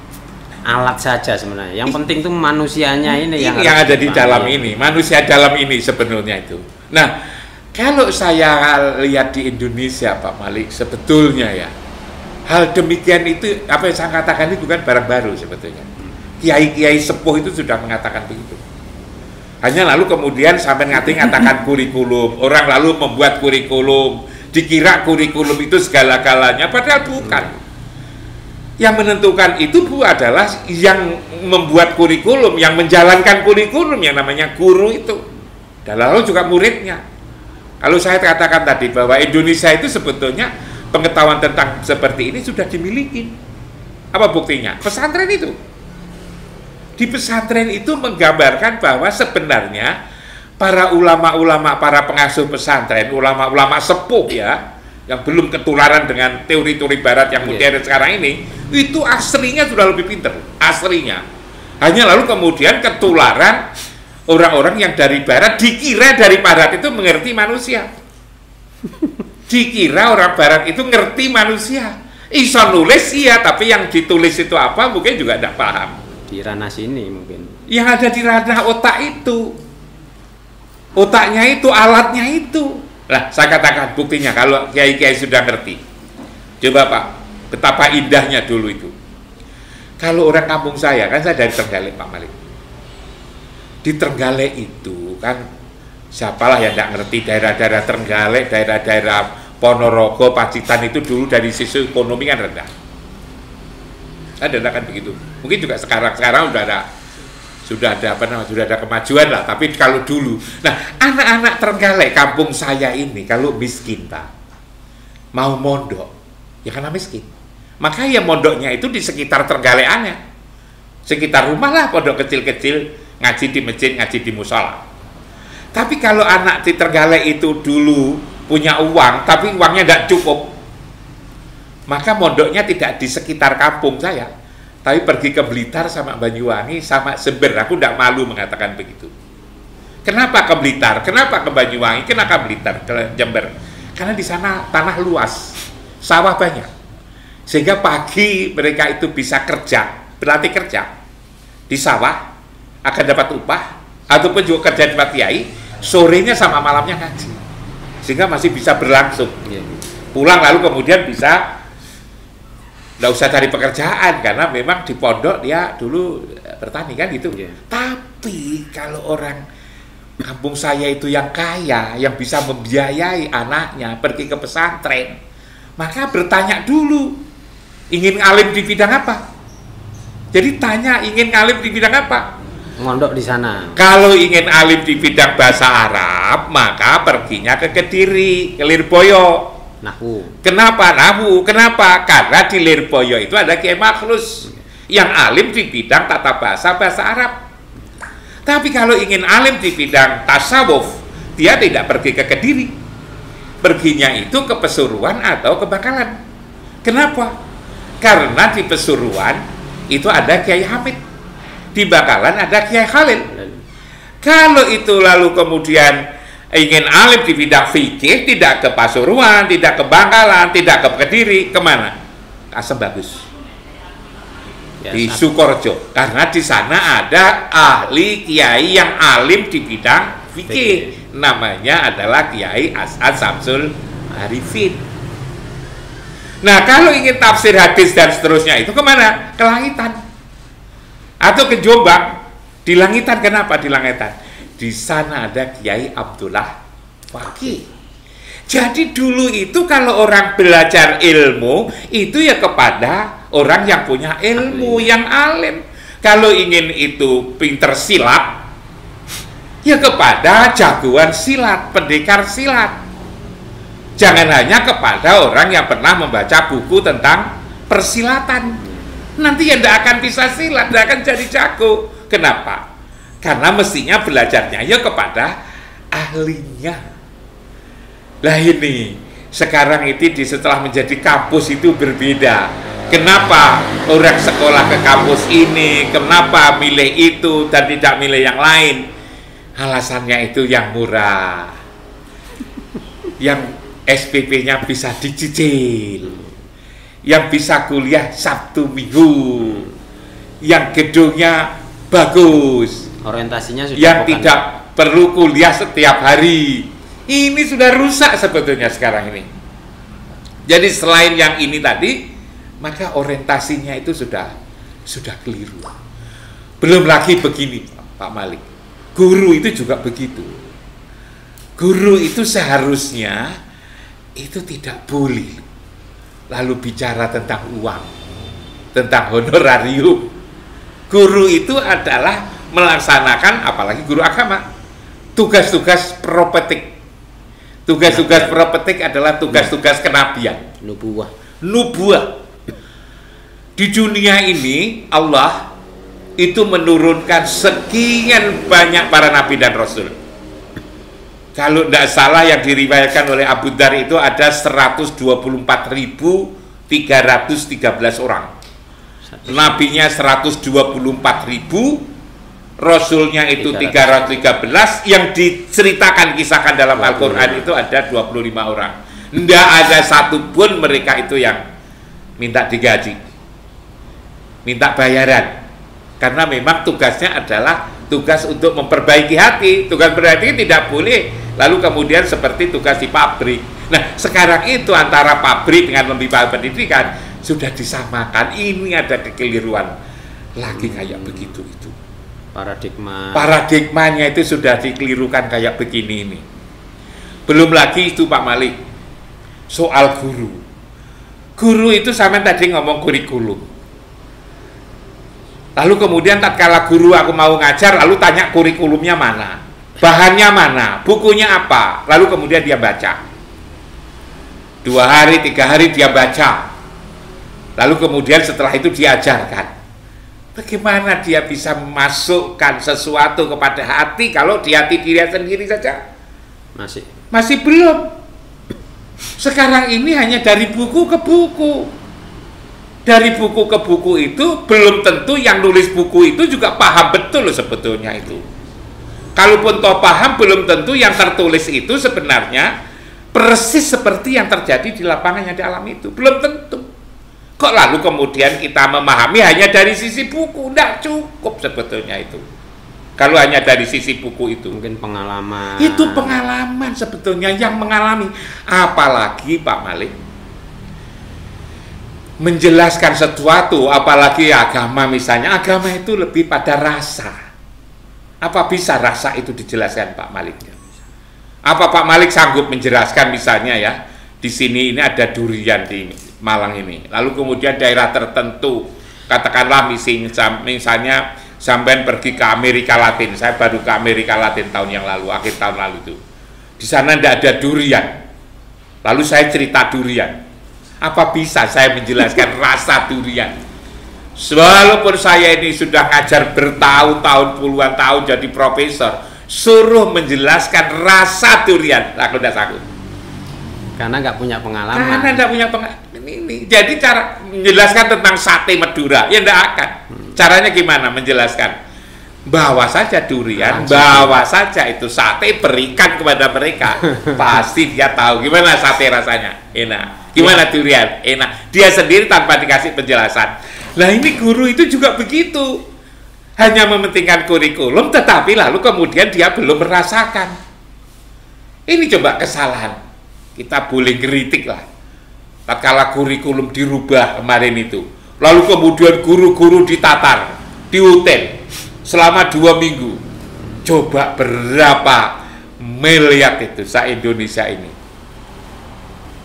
alat saja sebenarnya. Yang penting itu manusianya ini yang ada di dalam ini, manusia dalam ini sebenarnya itu. Nah, kalau saya lihat di Indonesia, Pak Malik, sebetulnya ya, hal demikian itu, apa yang saya katakan itu bukan barang baru sebetulnya. Kiai-kiai sepuh itu sudah mengatakan begitu. Hanya lalu kemudian sampai ngatakan kurikulum, orang lalu membuat kurikulum, dikira kurikulum itu segala-galanya, padahal bukan. Yang menentukan itu adalah yang membuat kurikulum, yang menjalankan kurikulum, yang namanya guru itu. Dan lalu juga muridnya. Kalau saya katakan tadi bahwa Indonesia itu sebetulnya pengetahuan tentang seperti ini sudah dimiliki. Apa buktinya? Pesantren itu. Di pesantren itu menggambarkan bahwa sebenarnya para ulama-ulama, para pengasuh pesantren, ulama-ulama sepuh ya, yang belum ketularan dengan teori-teori barat yang modern sekarang ini, itu aslinya sudah lebih pintar, aslinya. Hanya lalu kemudian ketularan orang-orang yang dari barat, dikira dari barat itu mengerti manusia. Dikira orang barat itu ngerti manusia. Iso nulis iya, tapi yang ditulis itu apa mungkin juga tidak paham. Di ranah sini mungkin. Yang ada di ranah otak itu. Otaknya itu, alatnya itu. Nah, saya katakan buktinya kalau kiai-kiai sudah ngerti. Coba Pak, betapa indahnya dulu itu. Kalau orang kampung saya, kan saya dari Trenggalek Pak Malik. Di Trenggalek itu kan, siapalah yang tidak ngerti daerah-daerah Trenggalek, daerah-daerah Ponorogo, Pacitan itu dulu dari sisi ekonomi kan rendah. Ada kan begitu. Mungkin juga sekarang sudah ada kemajuan lah. Tapi kalau dulu, nah anak-anak Trenggalek kampung saya ini kalau miskin Pak, mau mondok, ya karena miskin. Maka ya mondoknya itu di sekitar Trenggalekannya, sekitar rumah lah, pondok kecil-kecil, ngaji di masjid, ngaji di musola. Tapi kalau anak di Trenggalek itu dulu punya uang, tapi uangnya tidak cukup, maka mondoknya tidak di sekitar kampung saya, tapi pergi ke Blitar sama Banyuwangi sama Jember. Aku tidak malu mengatakan begitu. Kenapa ke Blitar? Kenapa ke Banyuwangi? Kenapa Blitar? Ke Jember? Karena di sana tanah luas, sawah banyak, sehingga pagi mereka itu bisa kerja, berlatih kerja di sawah, akan dapat upah, ataupun juga kerja di tempat kiai, sorenya sama malamnya ngaji, sehingga masih bisa berlangsung. Pulang lalu kemudian bisa nggak usah cari pekerjaan, karena memang di pondok dia dulu bertani kan gitu. Tapi kalau orang kampung saya itu yang kaya, yang bisa membiayai anaknya pergi ke pesantren, maka bertanya dulu, ingin alim di bidang apa? Jadi tanya, ingin alim di bidang apa? Mondok di sana. Kalau ingin alim di bidang bahasa Arab, maka perginya ke Kediri, ke Lirboyo. Nahwu. Kenapa Nahwu? Kenapa? Karena di Lirboyo itu ada Kiai Makhlus yang alim di bidang tata bahasa Arab. Tapi kalau ingin alim di bidang tasawuf, dia tidak pergi ke Kediri. Perginya itu ke Pesuruan atau ke Bakalan. Kenapa? Karena di Pesuruan itu ada Kiai Hamid, di Bakalan ada Kiai Khalil. Kalau itu lalu kemudian ingin alim di bidang fikih, tidak ke Pasuruan, tidak ke Bangkalan, tidak ke Kediri, kemana? Asem Bagus, di Sukorejo, karena di sana ada ahli kiai yang alim di bidang fikih, namanya adalah Kiai As'ad Samsul Arifin. Nah, kalau ingin tafsir hadis dan seterusnya itu kemana? Ke Langitan atau ke Jombang. Di Langitan, kenapa di Langitan? Di sana ada Kiai Abdullah Waki. Jadi dulu itu kalau orang belajar ilmu itu ya kepada orang yang punya ilmu, yang alim. Kalau ingin itu pinter silat, ya kepada jagoan silat, pendekar silat. Jangan hanya kepada orang yang pernah membaca buku tentang persilatan. Nanti ya tidak akan bisa silat, tidak akan jadi jago. Kenapa? Karena mestinya belajarnya ya kepada ahlinya. Lah ini, sekarang itu setelah menjadi kampus itu berbeda. Kenapa orang sekolah ke kampus ini, kenapa milih itu dan tidak milih yang lain? Alasannya itu yang murah, yang SPP-nya bisa dicicil, yang bisa kuliah Sabtu Minggu, yang gedungnya bagus, orientasinya sudah yang tidak perlu kuliah setiap hari. Ini sudah rusak sebetulnya sekarang ini. Jadi selain yang ini tadi, maka orientasinya itu sudah keliru. Belum lagi begini, Pak Malik. Guru itu juga begitu. Guru itu seharusnya itu tidak boleh lalu bicara tentang uang, tentang honorarium. Guru itu adalah melaksanakan, apalagi guru agama, tugas-tugas profetik. Tugas-tugas profetik adalah tugas-tugas kenabian. Nubuah. Di dunia ini Allah itu menurunkan sekian banyak para nabi dan rasul. Kalau tidak salah yang diriwayatkan oleh Abu Dzar itu ada 124.313 orang. Nabinya 124.000, Rasulnya itu 313, yang diceritakan kisahkan dalam Al-Quran itu ada 25 orang. Tidak ada satupun mereka itu yang minta digaji, minta bayaran. Karena memang tugasnya adalah tugas untuk memperbaiki hati. Tugas berarti tidak boleh lalu kemudian seperti tugas di pabrik. Nah, sekarang itu antara pabrik dengan lembaga pendidikan sudah disamakan. Ini ada kekeliruan lagi kayak begitu itu. Paradigmanya itu sudah dikelirukan kayak begini ini. Belum lagi itu Pak Malik, soal guru. Guru itu sama tadi ngomong kurikulum. Lalu kemudian tatkala guru aku mau ngajar, lalu tanya kurikulumnya mana, bahannya mana, bukunya apa, lalu kemudian dia baca. 2 hari, 3 hari dia baca. Lalu kemudian setelah itu diajarkan. Bagaimana dia bisa memasukkan sesuatu kepada hati kalau di hati diri sendiri saja? Masih belum. Sekarang ini hanya dari buku ke buku. Dari buku ke buku itu belum tentu yang nulis buku itu juga paham betul loh sebetulnya itu. Kalaupun toh paham, belum tentu yang tertulis itu sebenarnya persis seperti yang terjadi di lapangan yang di alam itu. Belum tentu. Kok lalu kemudian kita memahami hanya dari sisi buku? Tidak cukup sebetulnya itu. Kalau hanya dari sisi buku itu. Mungkin pengalaman. Itu pengalaman sebetulnya yang mengalami. Apalagi Pak Malik, menjelaskan sesuatu, apalagi agama misalnya. Agama itu lebih pada rasa. Apa bisa rasa itu dijelaskan Pak Malik? Apa Pak Malik sanggup menjelaskan misalnya ya, di sini ini ada durian di Malang ini, lalu kemudian daerah tertentu, katakanlah misalnya sampean pergi ke Amerika Latin, saya baru ke Amerika Latin tahun yang lalu, akhir tahun lalu itu, di sana tidak ada durian, lalu saya cerita durian, apa bisa saya menjelaskan rasa durian? Walaupun saya ini sudah ngajar bertahun-tahun, puluhan tahun jadi profesor, suruh menjelaskan rasa durian, aku tidak sanggup. Karena nggak punya pengalaman. Karena nggak punya pengalaman. Ini. Jadi cara menjelaskan tentang sate Madura, ya nggak akan. Caranya gimana menjelaskan? Bawa saja durian, bawa saja itu sate, berikan kepada mereka. Pasti dia tahu gimana sate rasanya, enak. Gimana durian, enak. Dia sendiri tanpa dikasih penjelasan. Nah ini guru itu juga begitu. Hanya mementingkan kurikulum, tetapi lalu kemudian dia belum merasakan. Ini coba kesalahan. Kita boleh kritik lah. Tatkala kurikulum dirubah kemarin itu, lalu kemudian guru-guru ditatar di hotel selama 2 minggu. Coba berapa miliar itu se-Indonesia ini?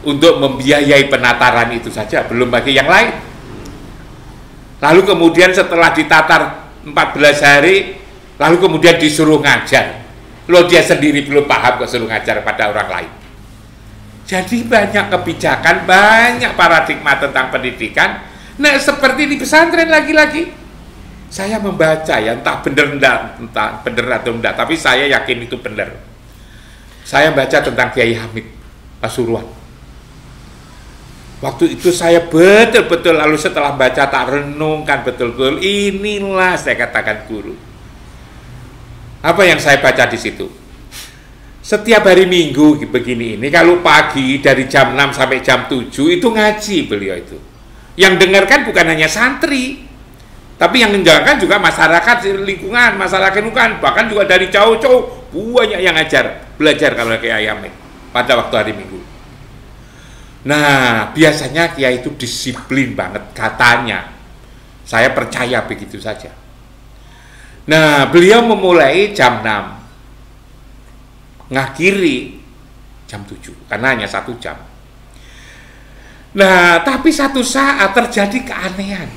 untuk membiayai penataran itu saja, belum bagi yang lain. Lalu kemudian setelah ditatar 14 hari, lalu kemudian disuruh ngajar. Loh, dia sendiri belum paham kok suruh ngajar pada orang lain. Jadi banyak kebijakan, banyak paradigma tentang pendidikan. Nah, seperti di pesantren lagi-lagi. Saya membaca ya, entah benar atau enggak, tapi saya yakin itu benar. Saya baca tentang Kiai Hamid Pasuruan. Waktu itu saya betul-betul, lalu setelah baca tak renungkan betul-betul, inilah saya katakan guru. Apa yang saya baca di situ? Setiap hari Minggu begini ini, kalau pagi dari jam 6 sampai jam 7 itu ngaji beliau itu. Yang dengarkan bukan hanya santri, tapi yang mendengarkan juga masyarakat lingkungan, masyarakat lingkungan, bahkan juga dari jauh-jauh banyak yang belajar kalau Kiai Hamid pada waktu hari Minggu. Nah, biasanya Kiai itu disiplin banget katanya. Saya percaya begitu saja. Nah, beliau memulai jam 6, ngakhiri jam 7, karena hanya 1 jam. Nah, tapi satu saat terjadi keanehan.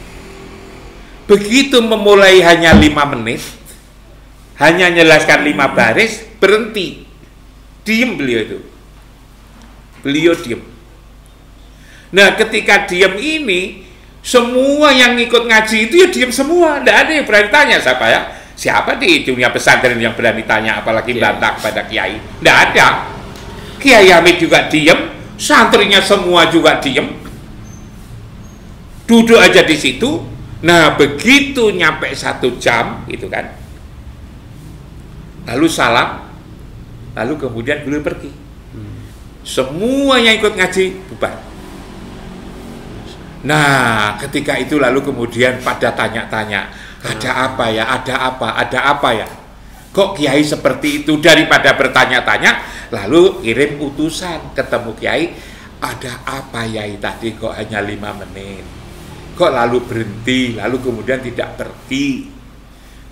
Begitu memulai hanya 5 menit, hanya menjelaskan 5 baris, berhenti. Diem beliau itu. Beliau diem. Nah, ketika diem ini, semua yang ikut ngaji itu ya diem semua. Tidak ada yang berani tanya siapa ya. Siapa di dunia pesantren yang berani tanya, apalagi bantah kepada Kiai? Tidak ada. Kiai Hamid juga diem, santrinya semua juga diem. Duduk aja di situ. Nah, begitu nyampe 1 jam, gitu kan. Lalu salam, lalu kemudian beliau pergi. Semua yang ikut ngaji bubar. Nah, ketika itu lalu kemudian pada tanya-tanya, ada apa ya, ada apa ya? Kok Kiai seperti itu? Daripada bertanya-tanya, lalu kirim utusan ketemu Kiai, ada apa ya tadi kok hanya 5 menit? Kok lalu berhenti, lalu kemudian tidak pergi?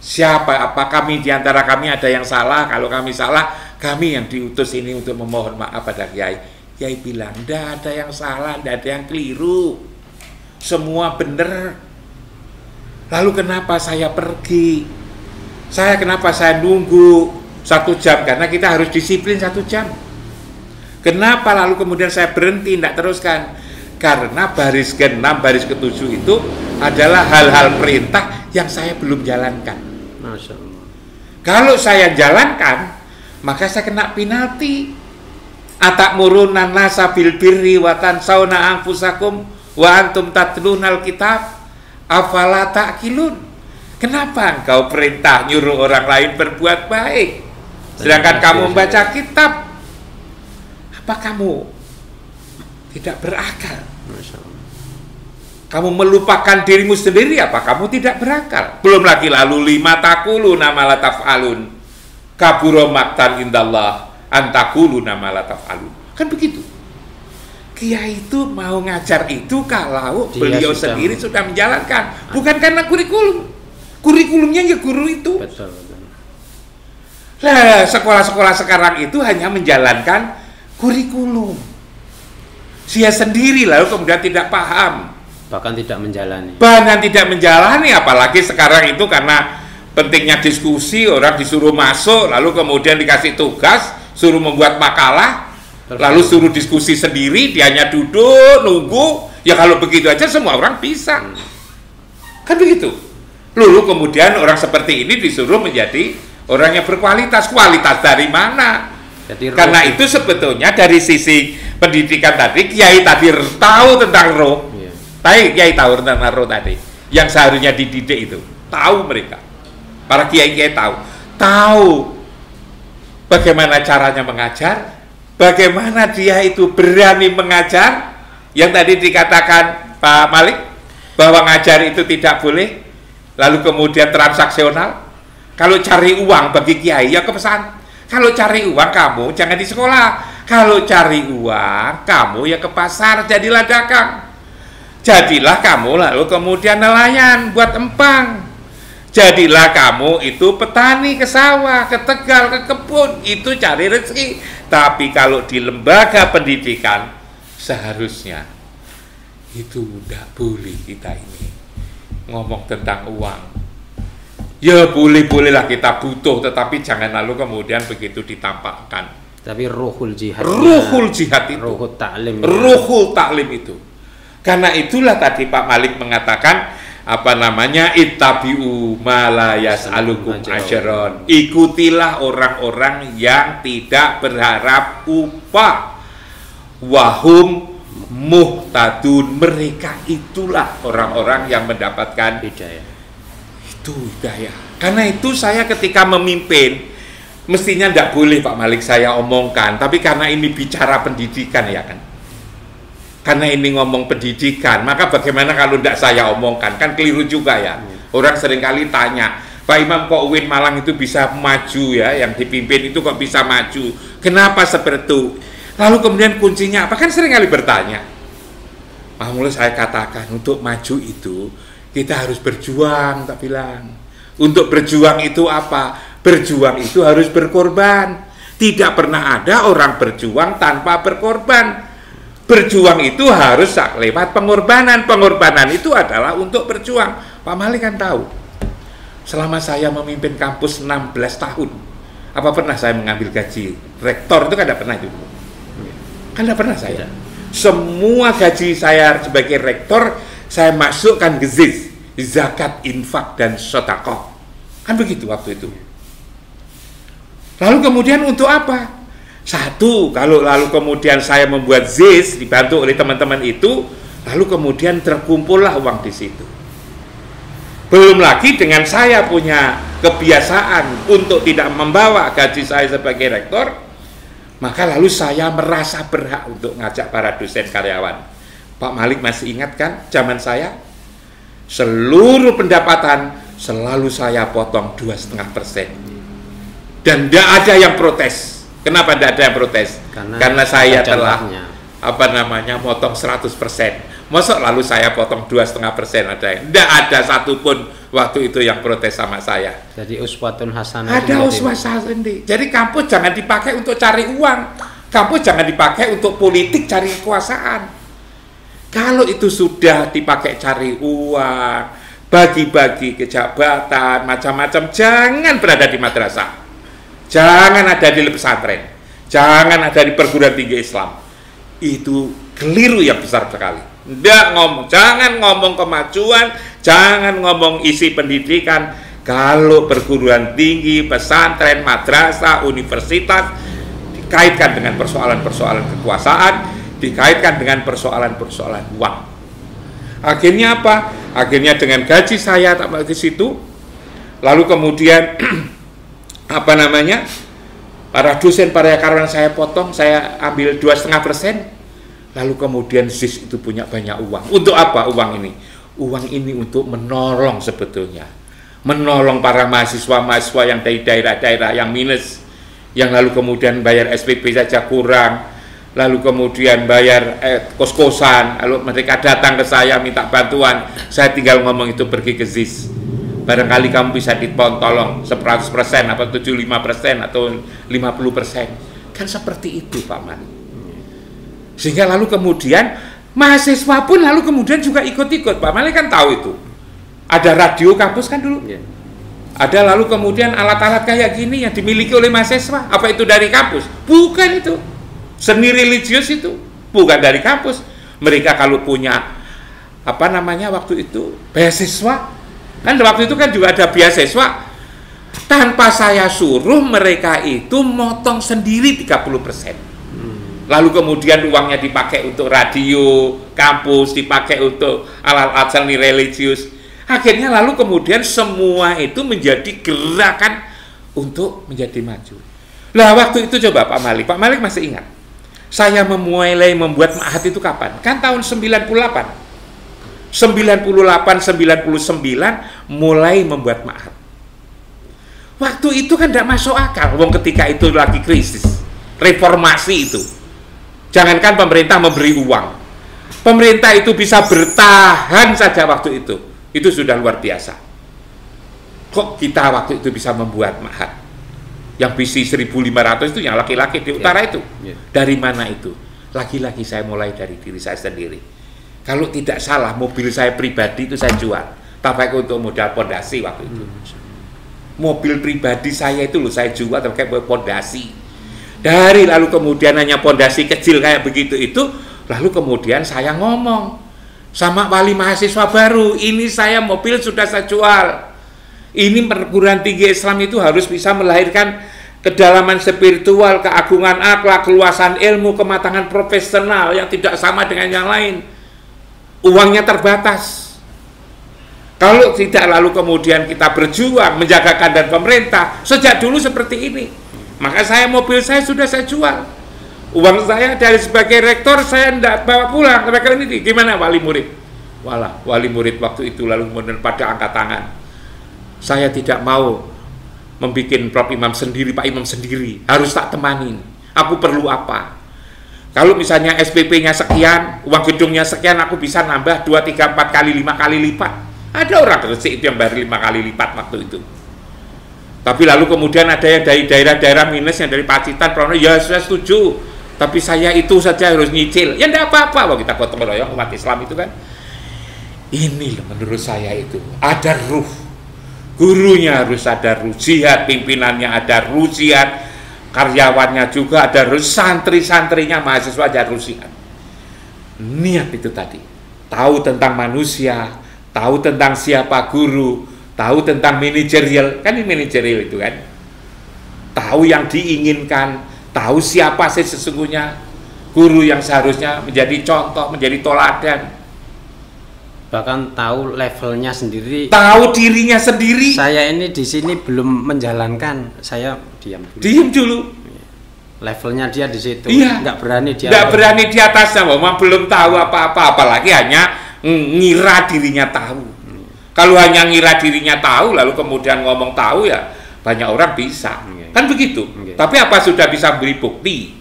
Siapa, apa kami diantara kami ada yang salah? Kalau kami salah, kami yang diutus ini untuk memohon maaf pada Kiai. Kiai bilang, tidak ada yang salah, tidak ada yang keliru. Semua benar. Lalu kenapa saya pergi? Kenapa saya nunggu 1 jam? Karena kita harus disiplin 1 jam. Kenapa lalu kemudian saya berhenti, tidak teruskan? Karena baris ke-6, baris ke-7 itu adalah hal-hal perintah yang saya belum jalankan. Masya Allah. Kalau saya jalankan, maka saya kena penalti. Atakmurunan nasa bil birri wa tansawna anfusakum wa antum tatlunal kitab afala ta'qilun. Kenapa engkau perintah nyuruh orang lain berbuat baik, sedangkan kamu membaca kitab? Apa kamu tidak berakal? Kamu melupakan dirimu sendiri, apa kamu tidak berakal? Belum lagi lalu lima takulu nama la taf'alun kaburo maktan indallah antakulu nama la taf'alun. Kan begitu. Kiai itu mau ngajar itu kalau beliau sendiri sudah menjalankan, bukan karena kurikulumnya ya guru itu. Betul, betul. Nah, sekolah-sekolah sekarang itu hanya menjalankan kurikulum. Dia sendiri lalu kemudian tidak paham, bahkan tidak menjalani. Apalagi sekarang itu karena pentingnya diskusi, orang disuruh masuk, lalu kemudian dikasih tugas, suruh membuat makalah. Lalu suruh diskusi sendiri, dia hanya duduk, nunggu. Ya kalau begitu aja semua orang bisa. Kan begitu. Lalu kemudian orang seperti ini disuruh menjadi orang yang berkualitas. Kualitas dari mana? Karena itu sebetulnya dari sisi pendidikan tadi, Kiai tadi tahu tentang roh. Kiai tahu tentang roh tadi. Yang seharusnya dididik itu. Tahu mereka. Para kiai-kiai tahu bagaimana caranya mengajar, bagaimana dia itu berani mengajar, yang tadi dikatakan Pak Malik bahwa ngajar itu tidak boleh, lalu kemudian transaksional. Kalau cari uang bagi kiai ya ke pesan. Kalau cari uang kamu jangan di sekolah. Kalau cari uang kamu ya ke pasar, jadilah dagang. Jadilah kamu lalu kemudian nelayan buat empang. Jadilah kamu itu petani ke sawah, ke Tegal, ke kebun, itu cari rezeki. Tapi kalau di lembaga pendidikan, seharusnya itu tidak boleh kita ini ngomong tentang uang. Ya boleh-bolehlah kita butuh, tetapi jangan lalu kemudian begitu ditampakkan. Tapi ruhul jihad itu, ruhul taklim itu. Karena itulah tadi Pak Malik mengatakan ittabi'u ma la yas'alukum ajron. Ikutilah orang-orang yang tidak berharap upah. Wahum muhtadun, mereka itulah orang-orang yang mendapatkan hidayah. Itu hidayah. Karena itu saya ketika memimpin mestinya tidak boleh Pak Malik saya omongkan, tapi karena ini bicara pendidikan ya kan. Karena ini ngomong pendidikan, maka bagaimana kalau tidak saya omongkan? Kan keliru juga ya. Orang seringkali tanya, Pak Imam kok UIN Malang itu bisa maju ya, yang dipimpin itu kok bisa maju? Kenapa seperti itu? Lalu kemudian kuncinya apa? Kan seringkali bertanya. Mulai saya katakan, untuk maju itu kita harus berjuang, tak bilang. Untuk berjuang itu apa? Berjuang itu harus berkorban. Tidak pernah ada orang berjuang tanpa berkorban. Berjuang itu harus lewat pengorbanan. Pengorbanan itu adalah untuk berjuang. Pak Malik kan tahu, selama saya memimpin kampus 16 tahun, apa pernah saya mengambil gaji rektor? Itu kan tidak pernah itu. Kan tidak pernah saya. Semua gaji saya sebagai rektor saya masukkan ke ZIS, zakat, infak, dan sedekah. Kan begitu waktu itu. Lalu kemudian untuk apa? Satu, kalau lalu kemudian saya membuat ZIS dibantu oleh teman-teman itu, lalu kemudian terkumpullah uang di situ. Belum lagi dengan saya punya kebiasaan untuk tidak membawa gaji saya sebagai rektor, maka lalu saya merasa berhak untuk ngajak para dosen karyawan. Pak Malik masih ingat kan zaman saya? Seluruh pendapatan selalu saya potong 2,5%. Dan tidak ada yang protes. Kenapa tidak ada yang protes? Karena saya telah motong 100%. Masa lalu saya potong 2,5% ada yang? Tidak ada satupun waktu itu yang protes sama saya. Jadi uswatun hasanah. Ada uswatun hasanah. Jadi kampus jangan dipakai untuk cari uang. Kampus jangan dipakai untuk politik cari kekuasaan. Kalau itu sudah dipakai cari uang, bagi-bagi kejabatan, macam-macam, jangan berada di madrasah. Jangan ada di pesantren, jangan ada di perguruan tinggi Islam. Itu keliru yang besar sekali. Jangan ngomong kemajuan, jangan ngomong isi pendidikan. Kalau perguruan tinggi, pesantren, madrasah, universitas dikaitkan dengan persoalan-persoalan kekuasaan, dikaitkan dengan persoalan-persoalan uang. Akhirnya apa? Akhirnya dengan gaji saya tak di situ, lalu kemudian para dosen, para karyawan saya potong, saya ambil 2,5%. Lalu kemudian ZIS itu punya banyak uang. Untuk apa uang ini? Uang ini untuk menolong sebetulnya. Menolong para mahasiswa-mahasiswa yang dari daerah-daerah yang minus, yang lalu kemudian bayar SPP saja kurang, lalu kemudian bayar kos-kosan, lalu mereka datang ke saya minta bantuan, saya tinggal ngomong itu pergi ke ZIS. Barangkali kamu bisa tolong 100% atau 75% atau 50%. Kan seperti itu Pak Man. Sehingga lalu kemudian mahasiswa pun lalu kemudian juga ikut-ikut. Pak Malik kan tahu itu. Ada radio kampus kan dulu. Ada lalu kemudian alat-alat kayak gini yang dimiliki oleh mahasiswa. Apa itu dari kampus? Bukan itu. Seni religius itu bukan dari kampus. Mereka kalau punya waktu itu beasiswa. Kan waktu itu kan juga ada beasiswa, tanpa saya suruh mereka itu motong sendiri 30%. Lalu kemudian uangnya dipakai untuk radio kampus, dipakai untuk alat-alat seni religius. Akhirnya lalu kemudian semua itu menjadi gerakan untuk menjadi maju. Lah waktu itu coba Pak Malik masih ingat, saya memulai membuat ma'had itu kapan? Kan tahun 98. 99 mulai membuat ma'had. Waktu itu kan tidak masuk akal, ketika itu lagi krisis, reformasi itu. Jangankan pemerintah memberi uang, pemerintah itu bisa bertahan saja waktu itu sudah luar biasa. Kok kita waktu itu bisa membuat ma'had? Yang bisi 1.500 itu yang laki-laki di utara itu. Dari mana itu? lagi-lagi saya mulai dari diri saya sendiri. Kalau tidak salah, mobil saya pribadi itu saya jual, pakai untuk modal pondasi waktu itu. Mobil pribadi saya itu loh saya jual pakai pondasi. Dari lalu kemudian hanya pondasi kecil kayak begitu itu, lalu kemudian saya ngomong sama wali mahasiswa baru, ini saya mobil sudah saya jual. Ini perguruan tinggi Islam itu harus bisa melahirkan kedalaman spiritual, keagungan akhlak, keluasan ilmu, kematangan profesional yang tidak sama dengan yang lain. Uangnya terbatas. Kalau tidak lalu kemudian kita berjuang menjaga kandang pemerintah, sejak dulu seperti ini. Maka mobil saya sudah saya jual. Uang saya dari sebagai rektor saya tidak bawa pulang. Mereka ini gimana wali murid? Walah, wali murid waktu itu lalu kemudian pada angkat tangan. Saya tidak mau membuat Prof Imam sendiri, Pak Imam sendiri. Harus tak temanin. Aku perlu apa? Kalau misalnya SPP-nya sekian, uang gedungnya sekian, aku bisa nambah 2, 3, 4 kali, 5 kali lipat. Ada orang Gresik itu yang bayar 5 kali lipat waktu itu. Tapi lalu kemudian ada yang dari daerah-daerah minus, yang dari Pacitan, ya saya setuju. Tapi saya itu saja harus nyicil. Ya enggak apa-apa, kalau kita gotong royong umat Islam itu kan. Ini menurut saya itu ada ruh. Gurunya harus ada ruh jihad, pimpinannya ada ruh jihad, karyawannya juga ada ruh, santri-santrinya mahasiswa ada ruh jihad. Niat itu tadi. Tahu tentang manusia, tahu tentang siapa guru, tahu tentang manajerial, kan ini manajerial itu kan. Tahu yang diinginkan, tahu siapa sih sesungguhnya guru yang seharusnya menjadi contoh, menjadi toladan. Bahkan tahu levelnya sendiri, tahu dirinya sendiri. Saya ini di sini belum menjalankan, saya diam dulu. Diam dulu. Levelnya dia di situ, iya. Nggak berani dia. Nggak berani di atasnya, memang belum tahu apa-apa, apalagi hanya ngira dirinya tahu. Kalau hanya ngira dirinya tahu, lalu kemudian ngomong tahu ya banyak orang bisa, kan begitu. Tapi apa sudah bisa beri bukti?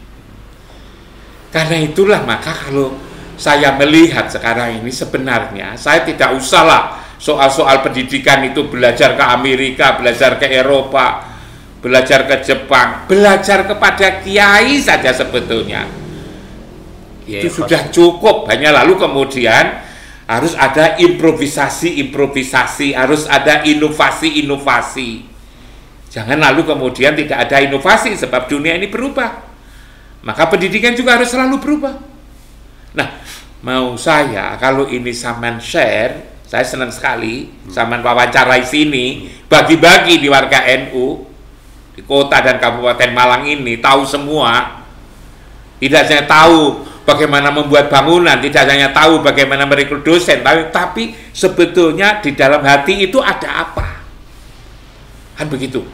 Karena itulah maka kalau saya melihat sekarang ini sebenarnya saya tidak usahlah soal-soal pendidikan itu belajar ke Amerika, belajar ke Eropa, belajar ke Jepang, belajar kepada kiai saja sebetulnya. Itu sudah cukup. Hanya lalu kemudian harus ada improvisasi, harus ada inovasi. Jangan lalu kemudian tidak ada inovasi sebab dunia ini berubah. Maka pendidikan juga harus selalu berubah. Nah, mau saya kalau ini sampean share, saya senang sekali sampean wawancarai sini, bagi-bagi di warga NU di kota dan Kabupaten Malang ini tahu semua. Tidak hanya tahu bagaimana membuat bangunan, tidak hanya tahu bagaimana merekrut dosen, tapi sebetulnya di dalam hati itu ada apa. Kan begitu.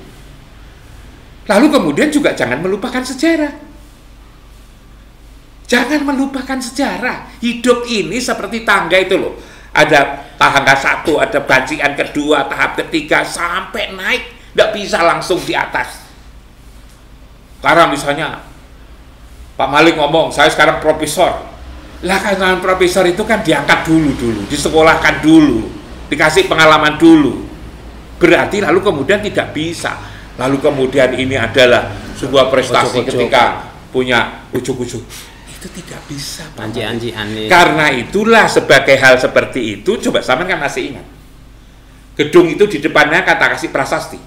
Lalu kemudian juga jangan melupakan sejarah. Jangan melupakan sejarah. Hidup ini seperti tangga itu loh. Ada tangga 1, ada bancikan kedua, tahap ketiga, sampai naik. Nggak bisa langsung di atas. Karena misalnya Pak Malik ngomong, saya sekarang profesor. Lah kan profesor itu kan diangkat dulu, disekolahkan dulu, dikasih pengalaman dulu. Berarti lalu kemudian tidak bisa. Lalu kemudian ini adalah sebuah prestasi ketika punya ujuk-ujuk. Itu tidak bisa, anji-anji. Karena itulah sebagai hal seperti itu, coba sampean kan masih ingat. Gedung itu di depannya kata kasih prasasti.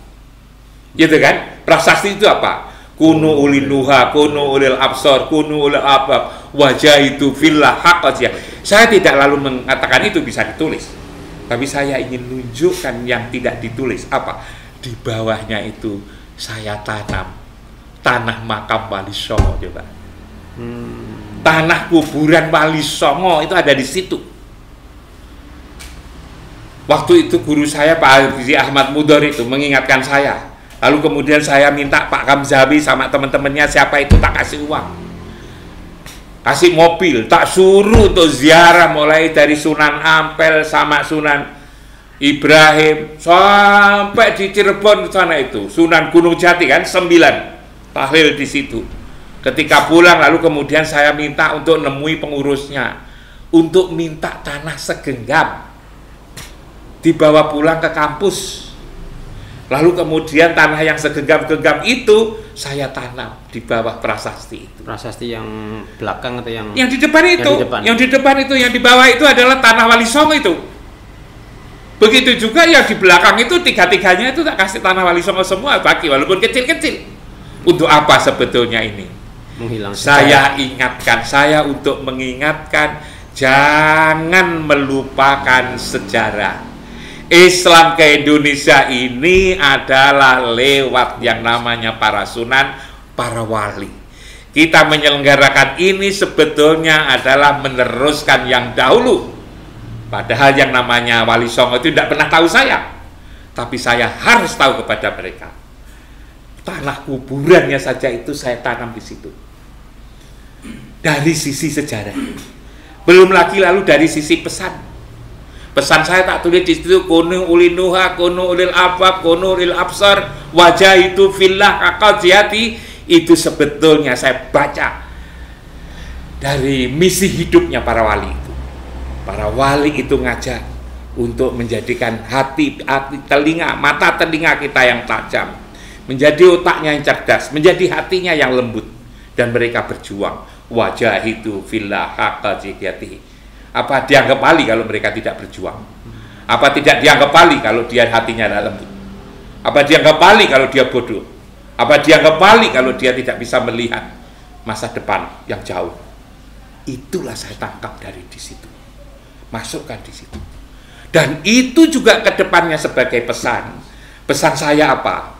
Gitu kan? Prasasti itu apa? Kunu ulil nuha, kunu ulil absor, kunu ulil abab, wajah itu fillah haqajah. Saya tidak lalu mengatakan itu bisa ditulis. Tapi saya ingin menunjukkan yang tidak ditulis. Apa? Di bawahnya itu saya tanam tanah makam Wali Songo, coba. Tanah kuburan Wali Songo itu ada di situ. Waktu itu guru saya Pak Haji Ahmad Mudhor itu mengingatkan saya. Lalu kemudian saya minta Pak Kamzawi sama teman-temannya siapa itu tak kasih uang, kasih mobil, tak suruh untuk ziarah mulai dari Sunan Ampel sama Sunan Ibrahim sampai di Cirebon sana itu Sunan Gunung Jati kan 9 tahlil di situ. Ketika pulang lalu kemudian saya minta untuk nemui pengurusnya untuk minta tanah segenggam dibawa pulang ke kampus. Lalu kemudian tanah yang segenggam-genggam itu saya tanam di bawah prasasti itu. Prasasti yang belakang atau yang di depan itu? Yang di depan itu, yang di bawah itu adalah tanah Wali Songo itu. Begitu juga yang di belakang itu, tiga-tiganya itu tak kasih tanah Wali Songo semua, bagi walaupun kecil-kecil. Untuk apa sebetulnya ini? Saya ingatkan, saya untuk mengingatkan, jangan melupakan sejarah. Islam ke Indonesia ini adalah lewat yang namanya para sunan, para wali. Kita menyelenggarakan ini sebetulnya adalah meneruskan yang dahulu. Padahal yang namanya Wali Songo itu tidak pernah tahu saya. Tapi saya harus tahu kepada mereka. Tanah kuburannya saja itu saya tanam di situ. Dari sisi sejarah. Belum lagi lalu dari sisi pesan. Pesan saya tak tulis di situ, kunu ulinuha, kunu ulil abab, kunu ulil absar, wajah itu fillah kakal jihati. Itu sebetulnya saya baca dari misi hidupnya para wali itu. Para wali itu ngajak untuk menjadikan hati, telinga, mata telinga kita yang tajam, menjadi otaknya yang cerdas, menjadi hatinya yang lembut, dan mereka berjuang. Wajah itu fillah kakal jihati. Apa dianggap wali kalau mereka tidak berjuang? Apa tidak dianggap wali kalau dia hatinya tidak lembut? Apa dianggap wali kalau dia bodoh? Apa dianggap wali kalau dia tidak bisa melihat masa depan yang jauh? Itulah saya tangkap dari di situ. Masukkan di situ. Dan itu juga ke depannya sebagai pesan. Pesan saya apa?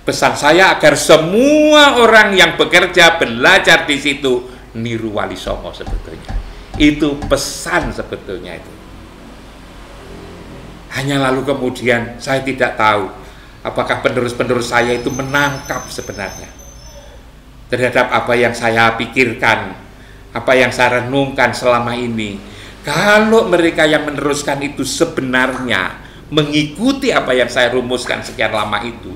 Pesan saya agar semua orang yang bekerja, belajar di situ niru Wali Songo sebetulnya. Itu pesan sebetulnya itu. Hanya lalu kemudian saya tidak tahu apakah penerus-penerus saya itu menangkap sebenarnya terhadap apa yang saya pikirkan, apa yang saya renungkan selama ini. Kalau mereka yang meneruskan itu sebenarnya mengikuti apa yang saya rumuskan sekian lama itu,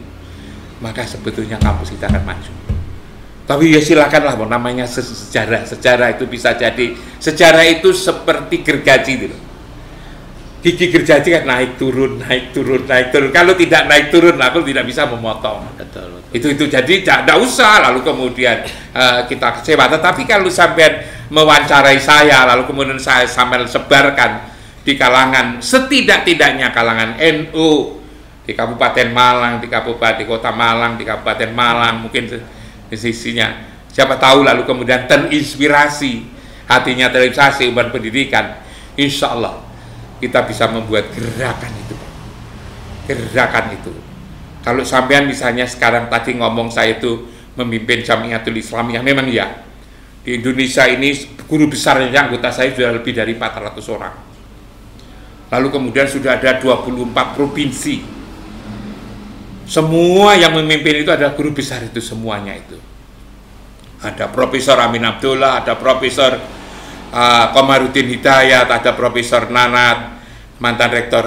maka sebetulnya kampus kita akan maju. Tapi ya silakanlah, namanya sejarah itu bisa jadi, sejarah itu seperti gergaji gitu. Gigi gergaji kan naik turun. Kalau tidak naik turun, aku tidak bisa memotong. Betul. Itu jadi tidak usah lalu kemudian kita kecewa. Tetapi kalau sampai mewawancarai saya, lalu kemudian saya sampai sebarkan di kalangan, setidak-tidaknya kalangan NU di Kabupaten Malang, di Kota Malang, di Kabupaten Malang, mungkin di sisinya, siapa tahu lalu kemudian terinspirasi, hatinya terinspirasi umat pendidikan. Insya Allah kita bisa membuat gerakan itu. Kalau sampean misalnya sekarang tadi ngomong saya itu memimpin Jamiatul Islamiyah, memang ya di Indonesia ini guru besarnya anggota saya sudah lebih dari 400 orang. Lalu kemudian sudah ada 24 provinsi. Semua yang memimpin itu adalah guru besar itu semuanya itu. Ada Profesor Amin Abdullah, ada Profesor Komarudin Hidayat, ada Profesor Nanat, mantan rektor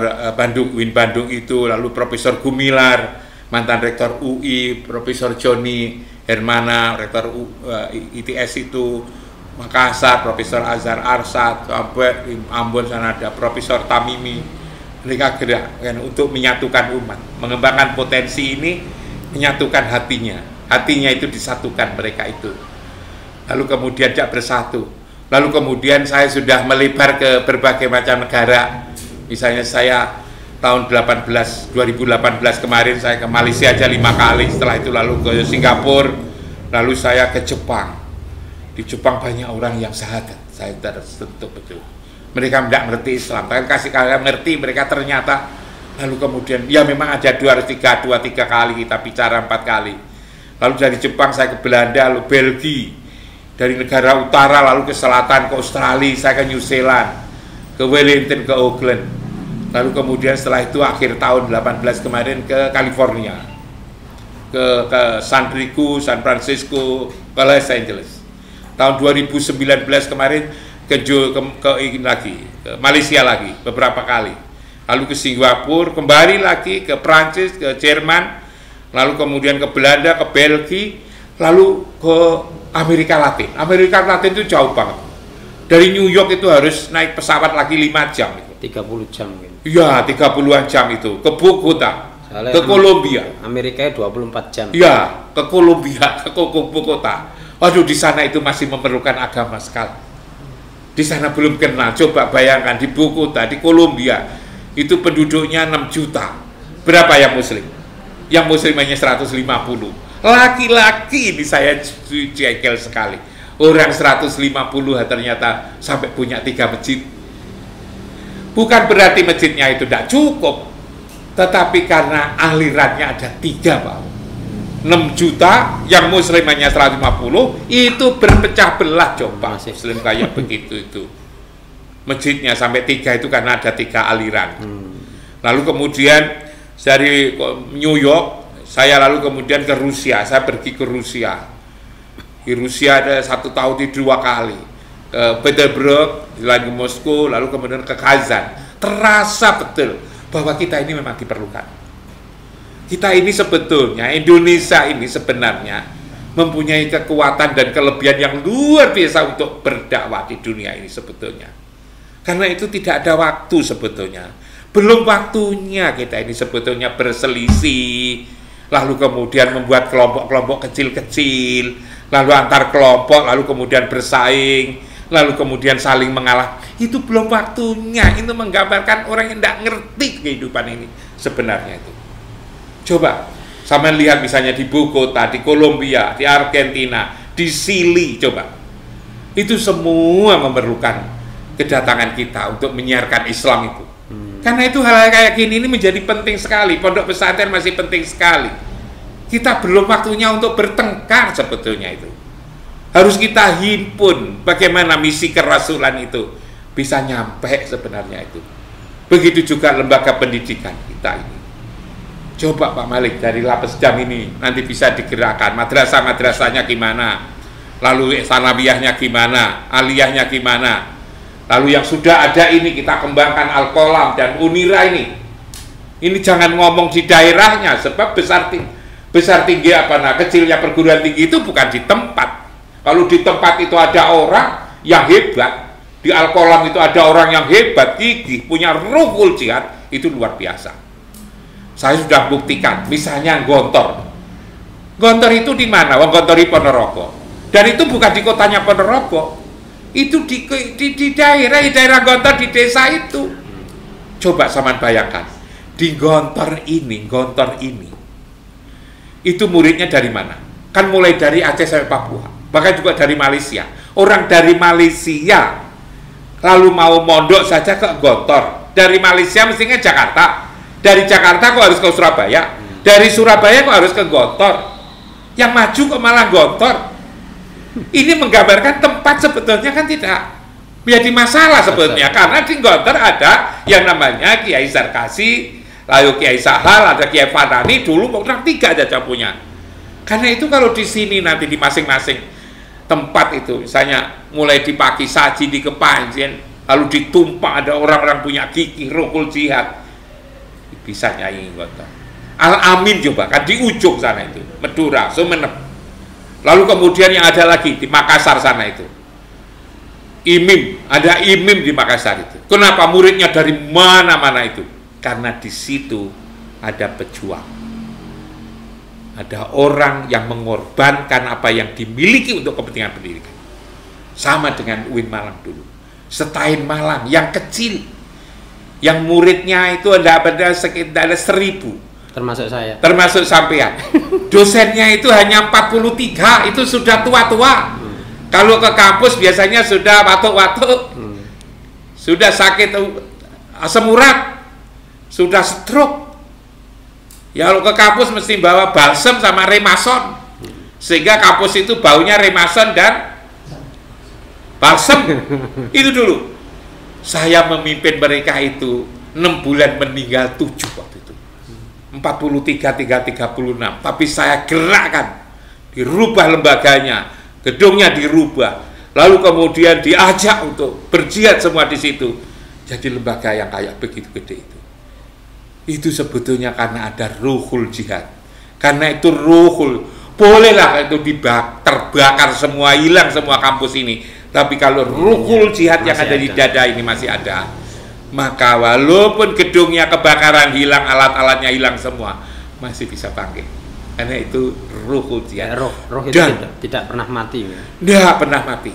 UIN Bandung itu, lalu Profesor Gumilar, mantan rektor UI, Profesor Joni Hermana, rektor ITS itu, Makassar, Profesor Azhar Arsad, Ambon sana ada Profesor Tamimi. Mereka gerak untuk menyatukan umat, mengembangkan potensi ini, menyatukan hatinya itu disatukan mereka itu. Lalu kemudian jak bersatu. Lalu kemudian saya sudah melebar ke berbagai macam negara. Misalnya saya tahun 2018 kemarin saya ke Malaysia aja 5 kali, setelah itu lalu ke Singapura, lalu saya ke Jepang. Di Jepang banyak orang yang syahadat, saya tersentuh betul. Mereka tidak mengerti Islam, tapi kasih kalian mengerti, mereka ternyata lalu kemudian ya memang ada 2-3 kali kita bicara 4 kali. Lalu dari Jepang saya ke Belanda, lalu Belgia, dari negara utara lalu ke selatan, ke Australia, saya ke New Zealand, ke Wellington, ke Auckland. Lalu kemudian setelah itu akhir tahun 18 kemarin ke California, ke San Diego, San Francisco, ke Los Angeles. Tahun 2019 kemarin ke Malaysia lagi beberapa kali, lalu ke Singapura, kembali lagi ke Prancis, ke Jerman, lalu kemudian ke Belanda, ke Belgia, lalu ke Amerika Latin. Amerika Latin itu jauh banget. Dari New York itu harus naik pesawat lagi 5 jam itu. 30 jam gitu. Iya, 30-an jam itu ke Bogota. Soalnya ke Kolombia. Amerika 24 jam. Ya, ke Kolombia, ke kota. Waduh, di sana itu masih memerlukan agama sekali. Di sana belum kenal. Coba bayangkan di Bogota, di Kolombia, itu penduduknya 6 juta. Berapa yang muslim? Yang muslim hanya 150. Laki-laki ini saya jengkel sekali. Orang 150 ternyata sampai punya 3 masjid. Bukan berarti masjidnya itu tidak cukup, tetapi karena alirannya ada 3, Pak. 6 juta, yang muslim hanya 150, itu berpecah belah. Coba muslim kayak begitu itu. Masjidnya sampai 3 itu karena ada 3 aliran. Lalu kemudian dari New York, saya lalu kemudian ke Rusia. Saya pergi ke Rusia. Di Rusia ada 1 tahun di 2 kali. Ke Petersburg, lalu ke Moskow, lalu kemudian ke Kazan. Terasa betul bahwa kita ini memang diperlukan. Kita ini sebetulnya, Indonesia ini sebenarnya mempunyai kekuatan dan kelebihan yang luar biasa untuk berdakwah di dunia ini sebetulnya. Karena itu tidak ada waktu sebetulnya. Belum waktunya kita ini sebetulnya berselisih, lalu kemudian membuat kelompok-kelompok kecil-kecil, lalu antar kelompok, lalu kemudian bersaing, lalu kemudian saling mengalah. Itu belum waktunya. Itu menggambarkan orang yang tidak ngerti kehidupan ini sebenarnya itu. Coba sama lihat misalnya di Bogota, di Kolombia, di Argentina, di Chili, coba. Itu semua memerlukan kedatangan kita untuk menyiarkan Islam itu. Karena itu hal-hal kayak gini ini menjadi penting sekali. Pondok pesantren masih penting sekali. Kita belum waktunya untuk bertengkar sebetulnya itu. Harus kita himpun bagaimana misi kerasulan itu bisa nyampe sebenarnya itu. Begitu juga lembaga pendidikan kita ini. Coba Pak Malik, dari Lapes Jam ini nanti bisa digerakkan. Madrasah-madrasahnya gimana? Lalu sanawiyahnya gimana? Aliyahnya gimana? Lalu yang sudah ada ini kita kembangkan Al-Qalam dan Unira ini. Ini jangan ngomong di daerahnya, sebab besar tinggi apa nah kecilnya perguruan tinggi itu bukan di tempat. Kalau di tempat itu ada orang yang hebat, di Al-Qalam itu ada orang yang hebat, gigih, punya ruhul jihad, itu luar biasa. Saya sudah buktikan, misalnya Gontor. Gontor itu di mana? Gontor di Ponorogo. Dan itu bukan di kotanya Ponorogo. Itu di daerah Gontor, di desa itu. Coba sama bayangkan. Di Gontor ini, itu muridnya dari mana? Kan mulai dari Aceh sampai Papua. Bahkan juga dari Malaysia. Orang dari Malaysia lalu mau mondok saja ke Gontor. Dari Malaysia mestinya Jakarta. Dari Jakarta kok harus ke Surabaya. Dari Surabaya kok harus ke Gontor. Yang maju kok malah Gontor. Ini menggambarkan tempat sebetulnya kan tidak menjadi masalah sebetulnya. Karena di Gontor ada yang namanya Kiai Sarkasi, lalu Kiai Sahal, ada Kiai Fanani, dulu orang 3 aja punya. Karena itu kalau di sini nanti di masing-masing tempat itu, misalnya mulai di pagi saji di Kepanjen, lalu ditumpah ada orang-orang punya gigih, rukul jihad, bisa nyanyi Gontor. Al-Amin coba kan di ujung sana itu, Madura, Sumeneb. Lalu kemudian yang ada lagi di Makassar sana itu, Imim, ada Imim di Makassar itu. Kenapa muridnya dari mana-mana itu? Karena di situ ada pejuang. Ada orang yang mengorbankan apa yang dimiliki untuk kepentingan pendidikan. Sama dengan UIN Malang dulu. Setain Malang yang kecil, yang muridnya itu ada sekitar 1000. Termasuk saya. Termasuk sampean. Dosennya itu hanya 43, itu sudah tua-tua. Kalau ke kampus biasanya sudah watuk-watuk. Sudah sakit asam urat. Sudah stroke. Ya kalau ke kampus mesti bawa balsem sama remason. Sehingga kampus itu baunya remason dan balsem. Itu dulu. Saya memimpin mereka itu 6 bulan meninggal 7 waktu itu. 43, 336. Tapi saya gerakkan. Dirubah lembaganya. Gedungnya dirubah. Lalu kemudian diajak untuk berjihad semua di situ. Jadi lembaga yang kayak begitu gede itu. Itu sebetulnya karena ada ruhul jihad. Karena itu ruhul. Bolehlah itu terbakar semua, hilang semua kampus ini. Tapi kalau ruhul jihad yang ada di dada ini masih ada, maka walaupun gedungnya kebakaran, hilang alat-alatnya, hilang semua, masih bisa bangkit. Karena itu ruhul jihad. Roh itu tidak pernah mati. Tidak pernah mati.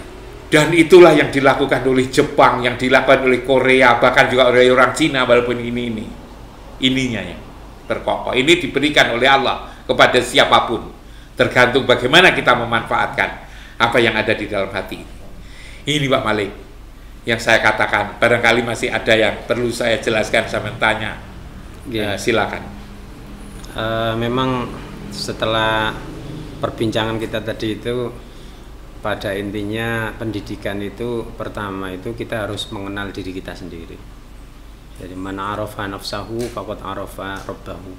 Dan itulah yang dilakukan oleh Jepang, yang dilakukan oleh Korea, bahkan juga oleh orang Cina, walaupun ininya yang terkokoh. Ini diberikan oleh Allah kepada siapapun. Tergantung bagaimana kita memanfaatkan apa yang ada di dalam hati. Ini Pak Malik yang saya katakan, barangkali masih ada yang perlu saya jelaskan, saya tanya. Silakan. Memang setelah perbincangan kita tadi itu, pada intinya pendidikan itu pertama itu kita harus mengenal diri kita sendiri. Jadi man arafa nafsahu faqad arafa rabbahu.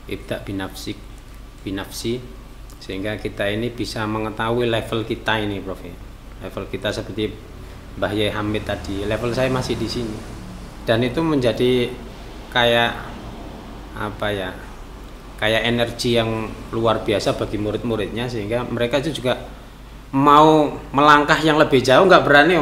Ibda binafsi, sehingga kita ini bisa mengetahui level kita ini, Prof. Level kita seperti Mbah Yai Hamid tadi, level saya masih di sini. Dan itu menjadi kayak apa ya? Kayak energi yang luar biasa bagi murid-muridnya, sehingga mereka itu juga mau melangkah yang lebih jauh, nggak berani,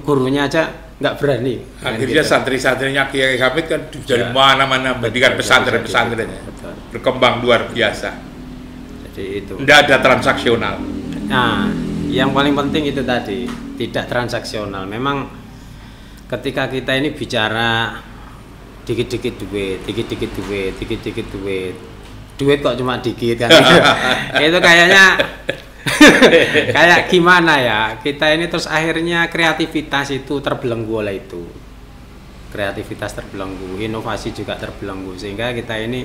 gurunya aja nggak berani. Akhirnya gitu. Santri-santrinya Kiai Hamid kan dari mana-mana mendidikan pesantren-pesantrennya berkembang luar biasa. Jadi itu. Tidak ada transaksional. Nah, yang paling penting itu tadi, tidak transaksional. Memang ketika kita ini bicara dikit-dikit duit, duit kok cuma dikit kan? Itu kayaknya kayak gimana ya, kita ini terus akhirnya kreativitas itu terbelenggu oleh itu, kreativitas terbelenggu, inovasi juga terbelenggu, sehingga kita ini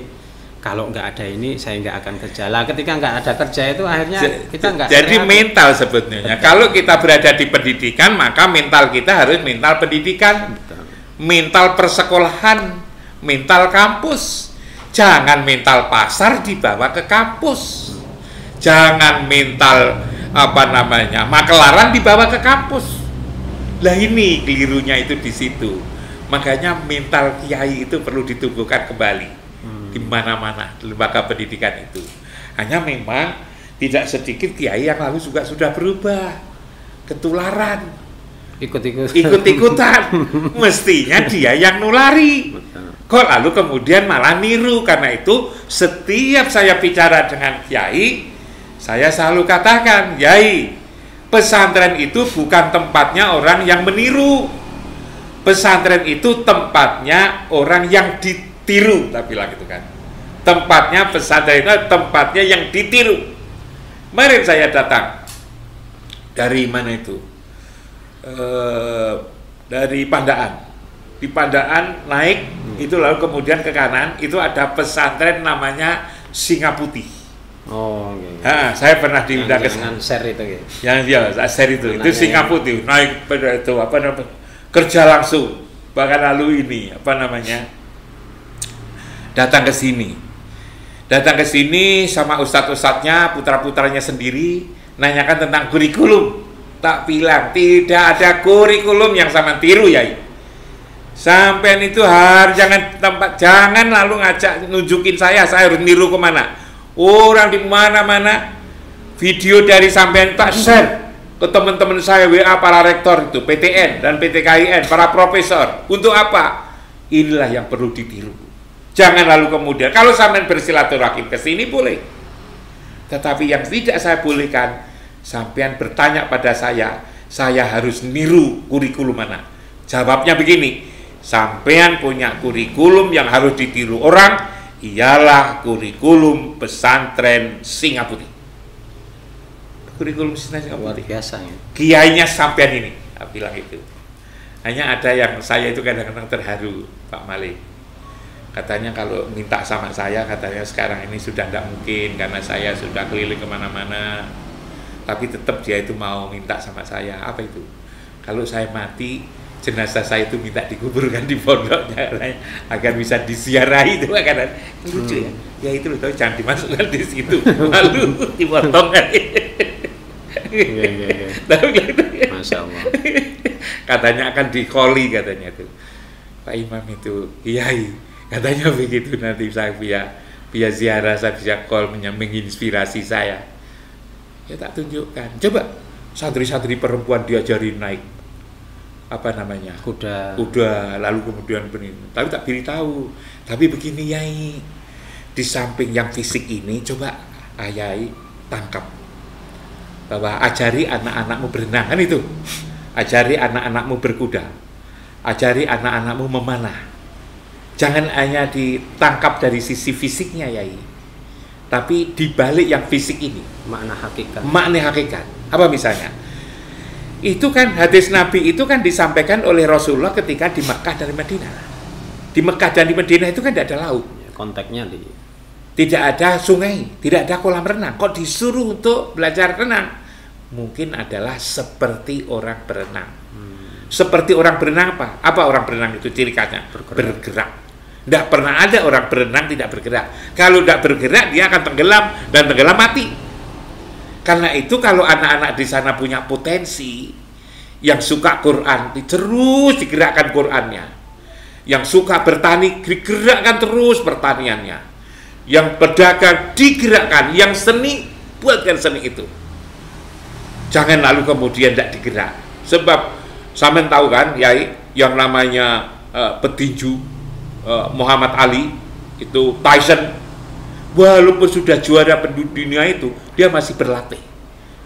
kalau nggak ada ini saya nggak akan kerja lah. Ketika nggak ada kerja itu akhirnya kita nggak. Jadi kreatif. Mental sebetulnya. Kalau kita berada di pendidikan, maka mental kita harus mental pendidikan. Betul. Mental persekolahan, mental kampus. Jangan mental pasar dibawa ke kampus. Jangan mental makelaran dibawa ke kampus. Lah ini kelirunya itu di situ. Makanya mental kiai itu perlu ditumbuhkan kembali di mana-mana lembaga pendidikan itu. Hanya memang tidak sedikit kiai yang lalu juga sudah berubah, ketularan, ikut-ikutan. Mestinya dia yang nulari. Kok lalu kemudian malah niru. Karena itu setiap saya bicara dengan kiai, saya selalu katakan, Yai, pesantren itu bukan tempatnya orang yang meniru. Pesantren itu tempatnya orang yang ditiru, tak bilang gitu kan. Tempatnya pesantren itu tempatnya yang ditiru. Kemarin saya datang dari mana itu? Dari Pandaan. Di Pandaan naik itu, lalu kemudian ke kanan itu ada pesantren namanya Singa Putih. Oh, okay. Nah, saya pernah diundang ke dengan share itu ya. Yang share itu Singa Putih, naik pada itu kerja langsung. Bahkan lalu ini datang ke sini sama ustadz-ustadznya, putra-putranya sendiri, nanyakan tentang kurikulum. Tak bilang tidak ada kurikulum yang sama tiru, Yai. Sampean itu harus jangan lalu ngajak nunjukin saya harus niru kemana. Orang di mana-mana video dari sampean tak share ke teman-teman saya WA, para rektor itu, PTN dan PTKIN, para profesor. Untuk apa? Inilah yang perlu ditiru. Jangan lalu kemudian kalau sampean bersilaturahim ke sini boleh. Tetapi yang tidak saya bolehkan, sampean bertanya pada saya harus niru kurikulum mana? Jawabnya begini. Sampean punya kurikulum yang harus ditiru orang, ialah kurikulum pesantren Singa Putih. Kurikulum pesantren Singa Putih. Biasa ya. Kiainya sampean ini, bilang itu. Hanya ada yang saya itu kadang-kadang terharu, Pak Malik. Katanya kalau minta sama saya, katanya sekarang ini sudah tidak mungkin karena saya sudah keliling kemana-mana. Tapi tetap dia itu mau minta sama saya. Apa itu? Kalau saya mati, jenazah saya itu minta dikuburkan di pondoknya agar bisa disiarahi. Itu akan lucu ya. Ya itu loh, jangan dimasukkan di situ. Malu dipotong kan. Iya. Masya Allah. Katanya akan dikoli katanya itu. Pak Imam itu, Kiai, katanya begitu, nanti saya via ziarah saya bisa call menginspirasi saya. Ya tak tunjukkan. Coba santri-santri perempuan diajarin naik apa namanya? Kuda, lalu kemudian tapi tak beritahu. Tapi begini Yai, di samping yang fisik ini coba Yai tangkap bahwa ajari anak-anakmu berenang, kan itu. Ajari anak-anakmu berkuda. Ajari anak-anakmu memanah. Jangan hanya ditangkap dari sisi fisiknya Yai, tapi dibalik yang fisik ini makna hakikat. Apa misalnya? Itu kan hadis Nabi itu kan disampaikan oleh Rasulullah ketika di Mekah dan di Madinah. Di Mekah dan di Madinah itu kan tidak ada laut. Konteksnya tidak ada sungai, tidak ada kolam renang. Kok disuruh untuk belajar renang? Mungkin adalah seperti orang berenang. Seperti orang berenang apa? Apa orang berenang itu ciri khasnya? Bergerak. Tidak pernah ada orang berenang tidak bergerak. Kalau tidak bergerak dia akan tenggelam, dan tenggelam mati. Karena itu kalau anak-anak di sana punya potensi, yang suka Quran terus digerakkan Qurannya, yang suka bertani digerakkan terus pertaniannya, yang berdagang digerakkan, yang seni buatkan seni itu. Jangan lalu kemudian tidak digerak. Sebab sampean tahu kan Yai, yang namanya petinju Muhammad Ali itu, Tyson, walaupun sudah juara dunia itu, dia masih berlatih,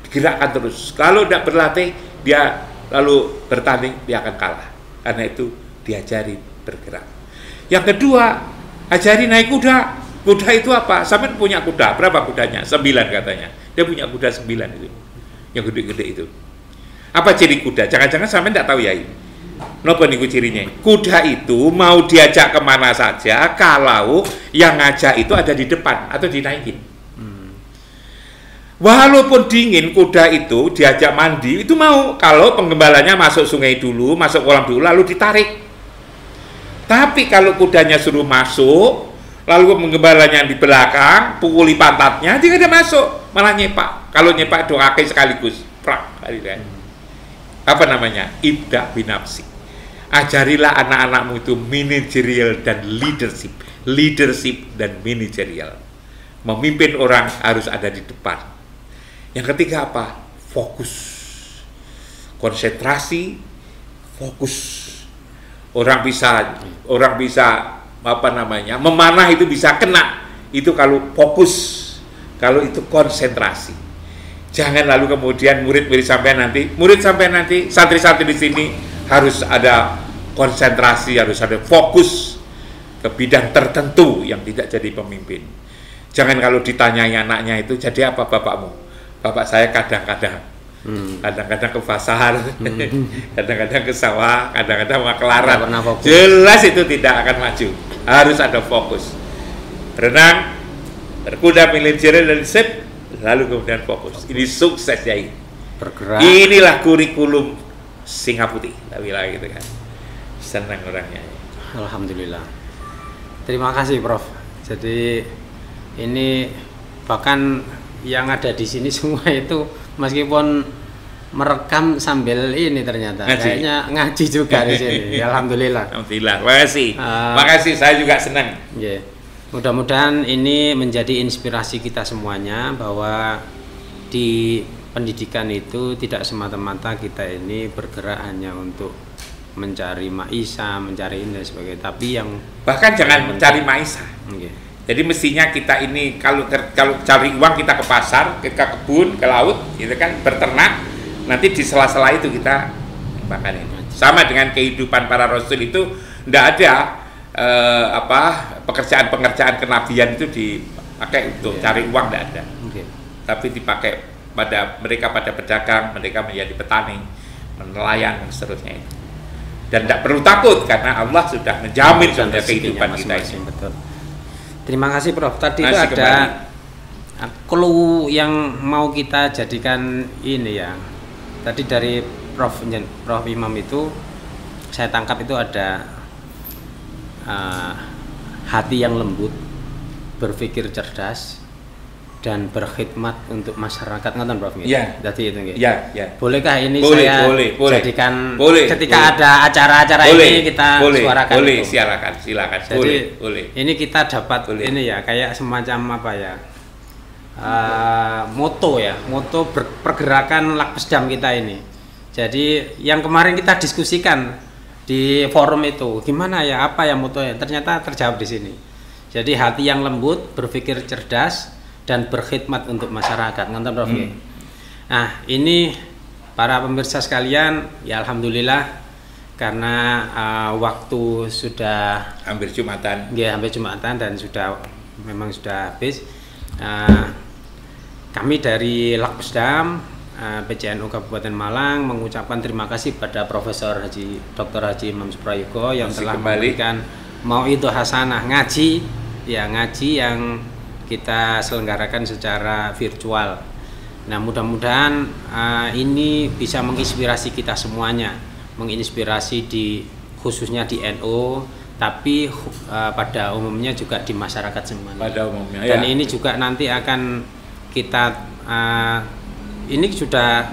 digerakkan terus. Kalau tidak berlatih, dia lalu bertanding, dia akan kalah. Karena itu diajari bergerak. Yang kedua, ajari naik kuda. Kuda itu apa? Sampai punya kuda, berapa kudanya? 9 katanya. Dia punya kuda 9 itu, yang gede-gede itu. Apa ciri kuda? Jangan-jangan sampai tidak tahu Yai. Napa niku cirinya? Kuda itu mau diajak kemana saja kalau yang ngajak itu ada di depan atau dinaikin. Walaupun dingin, kuda itu diajak mandi itu mau, kalau penggembalanya masuk sungai dulu, masuk kolam dulu, lalu ditarik. Tapi kalau kudanya suruh masuk, lalu penggembalanya di belakang, pukuli pantatnya, dia tidak masuk, malah nyepak. Kalau nyepak dua kaki sekaligus, prak, apa namanya? Ibda binafsi. Ajarilah anak-anakmu itu manajerial dan leadership dan manajerial. Memimpin orang harus ada di depan. Yang ketiga apa? Fokus, konsentrasi, fokus. Orang bisa apa namanya? Memanah itu bisa kena. Itu kalau fokus, kalau itu konsentrasi. Jangan lalu kemudian murid sampai nanti, santri-santri di sini harus ada konsentrasi, harus ada fokus ke bidang tertentu yang tidak jadi pemimpin. Jangan kalau ditanyai anaknya itu, jadi apa bapakmu? Bapak saya kadang-kadang ke pasar, kadang-kadang ke sawah, kadang-kadang makelaran. Jelas itu tidak akan maju. Harus ada fokus. Berenang, berkuda, manajerial dan sip, lalu kemudian fokus. Ini sukses Yai. Bergerak. Inilah kurikulum Singa Putih, tak bilang gitu kan. Senang orangnya. Alhamdulillah. Terima kasih Prof. Jadi ini bahkan yang ada di sini semua itu meskipun merekam sambil ini ternyata ngaji. Kayaknya ngaji juga di sini. Alhamdulillah. Alhamdulillah. Makasih. Makasih, saya juga senang. Yeah. Mudah-mudahan ini menjadi inspirasi kita semuanya bahwa di pendidikan itu tidak semata-mata kita ini bergerak hanya untuk mencari maisha, mencari ini dan sebagainya, tapi yang bahkan jangan mencari maisha. Okay. Jadi mestinya kita ini kalau cari uang kita ke pasar, ke kebun, ke laut, gitu kan, berternak. Nanti di sela-sela itu kita makan ini. Sama dengan kehidupan para rasul itu, tidak ada pekerjaan kenabian itu dipakai untuk cari uang, tidak ada. Okay. Tapi dipakai mereka pada pedagang, mereka menjadi petani, nelayan dan seterusnya itu. Dan tidak perlu takut karena Allah sudah menjamin sudah kehidupan kita ini. Betul. Terima kasih Prof. Tadi itu ada clue yang mau kita jadikan ini ya. Tadi dari Prof Imam itu saya tangkap itu ada hati yang lembut, berpikir cerdas, dan berkhidmat untuk masyarakat, ngoten Prof. Iya. Jadi itu nggih. Iya, iya. Bolehkah ini boleh, saya jadikan ketika ada acara-acara ini kita suarakan? Boleh, silakan. Jadi, boleh. Ini kita dapat ini ya, kayak semacam apa ya? Moto pergerakan Lakpesdam kita ini. Jadi yang kemarin kita diskusikan di forum itu, gimana ya, apa yang motonya, ternyata terjawab di sini. Jadi hati yang lembut, berpikir cerdas, dan berkhidmat untuk masyarakat. Nonton Prof. Nah, ini para pemirsa sekalian, ya alhamdulillah karena waktu sudah hampir Jumatan. Ya, hampir Jumatan dan memang sudah habis. Kami dari Lakpesdam PCNU Kabupaten Malang mengucapkan terima kasih pada Profesor Dr. Haji Imam Suprayogo yang telah memberikan Mauidhah Hasanah ngaji yang kita selenggarakan secara virtual. Nah, mudah-mudahan ini bisa menginspirasi kita semuanya, menginspirasi khususnya di NU, tapi pada umumnya juga di masyarakat semuanya. Pada umumnya. Dan ini juga nanti akan kita ini sudah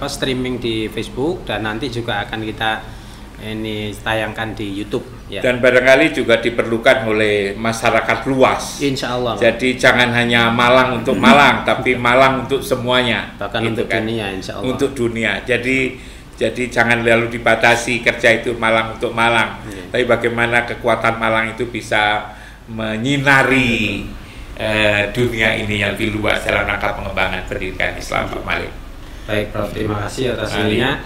streaming di Facebook dan nanti juga akan kita ini tayangkan di YouTube. Ya. Dan barangkali juga diperlukan oleh masyarakat luas. Insya Allah. Jadi jangan hanya Malang untuk Malang, tapi Malang untuk semuanya. Bahkan gitu untuk dunia, insya Allah. Untuk dunia. Jadi jangan lalu dibatasi kerja itu Malang untuk Malang. Tapi bagaimana kekuatan Malang itu bisa menyinari dunia ini yang lebih luas dalam rangka pengembangan pendidikan Islam, Pak Malik. Baik, Prof. Terima kasih atas ininya.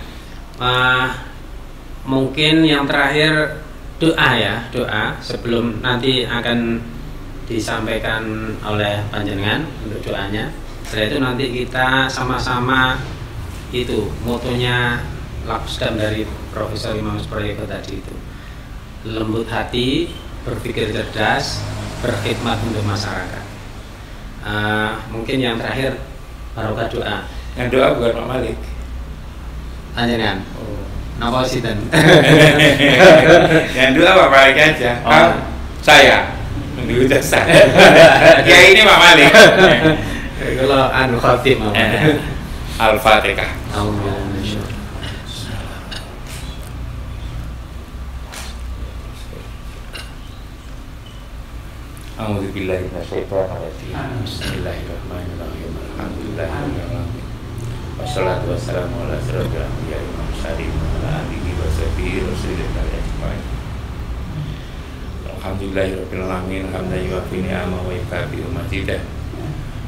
Mungkin yang terakhir doa sebelum nanti akan disampaikan oleh panjenengan untuk doanya. Setelah itu nanti kita sama-sama itu motonya Lakpesdam dari Profesor Imam Suprayogo tadi itu, lembut hati, berpikir cerdas, berkhidmat untuk masyarakat. Mungkin yang terakhir barokah doa. Yang doa bukan Pak Malik. Panjenengan. Napa sinten? Yang doa Pak Malik aja. Saya menurut saya. Ya ini Pak Malik. Kalau khatib Al-Fatihah. A'udzu billahi minasyaitonir rajim. Bismillahirrahmanirrahim. Alhamdulillahirabbil alamin. Wassalatu wassalamu ala asyrofil anbiya'i wal mursalin wa ala alihi wa sahbihi ajmain. Alhamdulillahirabbil alamin. Hamdan yuwaffi ni'amahu wa yukafi'u majidah.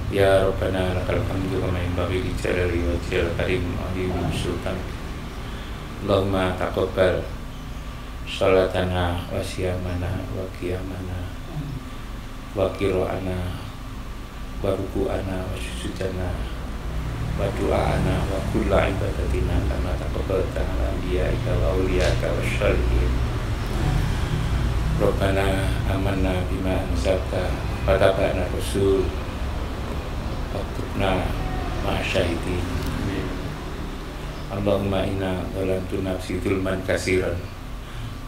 Ya Rabbana lakal hamdu kama yanbaghi li jalali wajhil karim azim sultan. Allahumma taqabbal salatana wa siyamana wa qiyamana wa qira'ana wa ruku'ana wa sujudana wa du'ana wa kulla ibadatina kama taqabbalta ala anbiya'ika wa awliya'ika wa syalihin. Rabbana amanna bima anzalta wa tabi'na rasul waktubna ma'asyahidin. Allahumma inna zalamtu nafsi dzulman katsiran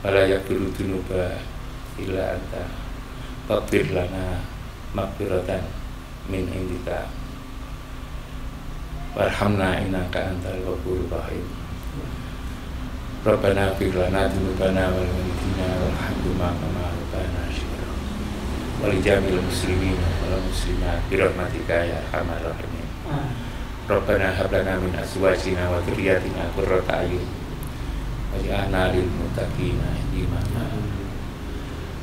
wa la yaghfiru dzunuba illa anta faghfir lana maghfiratan min indika warhamna innaka antal ghafurur rahim. Rabbana ighfir lana dzunubana wal walidina warhamhuma kama rabbayana shighara wa li jamil muslimin wal muslimat bi rahmatika ya arhamar rahimin. Rabbana hab lana min azwajina wa dhurriyyatina qurrata a'yun waj'alna lil muttaqina imama.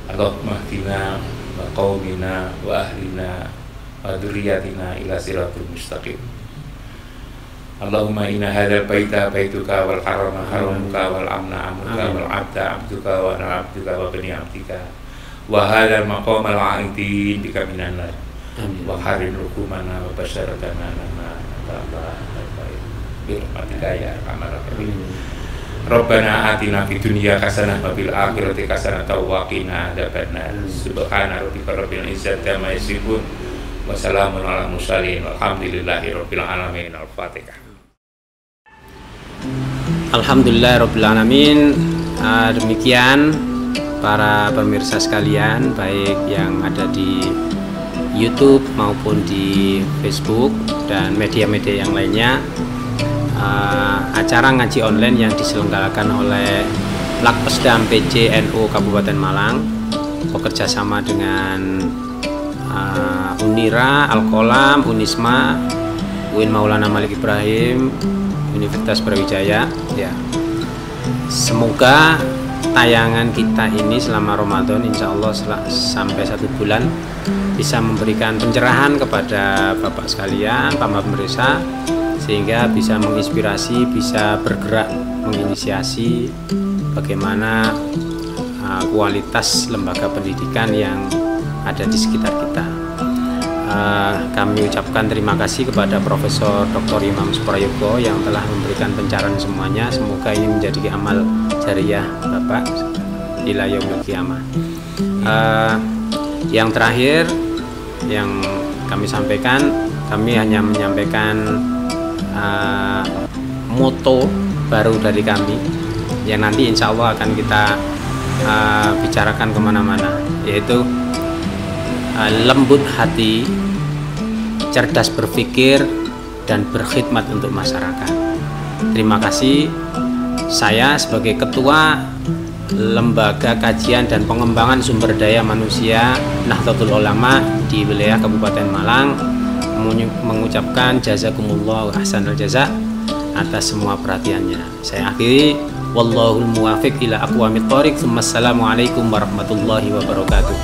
Allahumma hdina wa qaumina wa ahlina wa dhurriyyatina ila siratal mustaqim. Allahumma inna hadzal baita baituka wal harama haramuka wal amna amnuka wal abda abduka wa ana abduka wa bani abdika wa hadzal maqamal a'idin bika minan nar wa harin rukumana wa basyaratana lana ta'ala bi rahmatika ya arhamar rahimin. Rabbana atina fid dunya hasanah wa fil akhirati hasanah wa qina adzabannar. Subhana rabbika rabbil izzati amma yasifun wa salamun alal mursalin walhamdulillahi rabbil alamin. Al-Fatihah. Alhamdulillahirabbil alamin. Demikian para pemirsa sekalian, baik yang ada di YouTube maupun di Facebook dan media-media yang lainnya, acara ngaji online yang diselenggarakan oleh Lakpesdam PCNU Kabupaten Malang bekerja sama dengan Unira, Al-Qolam, Unisma UIN Maulana Malik Ibrahim, Universitas Brawijaya. Ya, semoga tayangan kita ini selama Ramadan insya Allah sampai 1 bulan bisa memberikan pencerahan kepada Bapak sekalian, para pemirsa, sehingga bisa menginspirasi, bisa bergerak menginisiasi bagaimana kualitas lembaga pendidikan yang ada di sekitar kita. Kami ucapkan terima kasih kepada Profesor Dr. Imam Suprayogo yang telah memberikan pencerahan semuanya. Semoga ini menjadi amal jariah Bapak ila yaumil qiyamah. Yang terakhir yang kami sampaikan, kami hanya menyampaikan moto baru dari kami yang nanti insya Allah akan kita bicarakan kemana-mana, yaitu lembut hati, cerdas berpikir, dan berkhidmat untuk masyarakat. Terima kasih. Saya sebagai Ketua Lembaga Kajian dan Pengembangan Sumber Daya Manusia Nahdlatul Ulama di wilayah Kabupaten Malang mengucapkan jazakumullah ahsanal jaza atas semua perhatiannya. Saya akhiri, wallahul muwafiq ila aqwamit thoriq. Wassalamualaikum warahmatullahi wabarakatuh.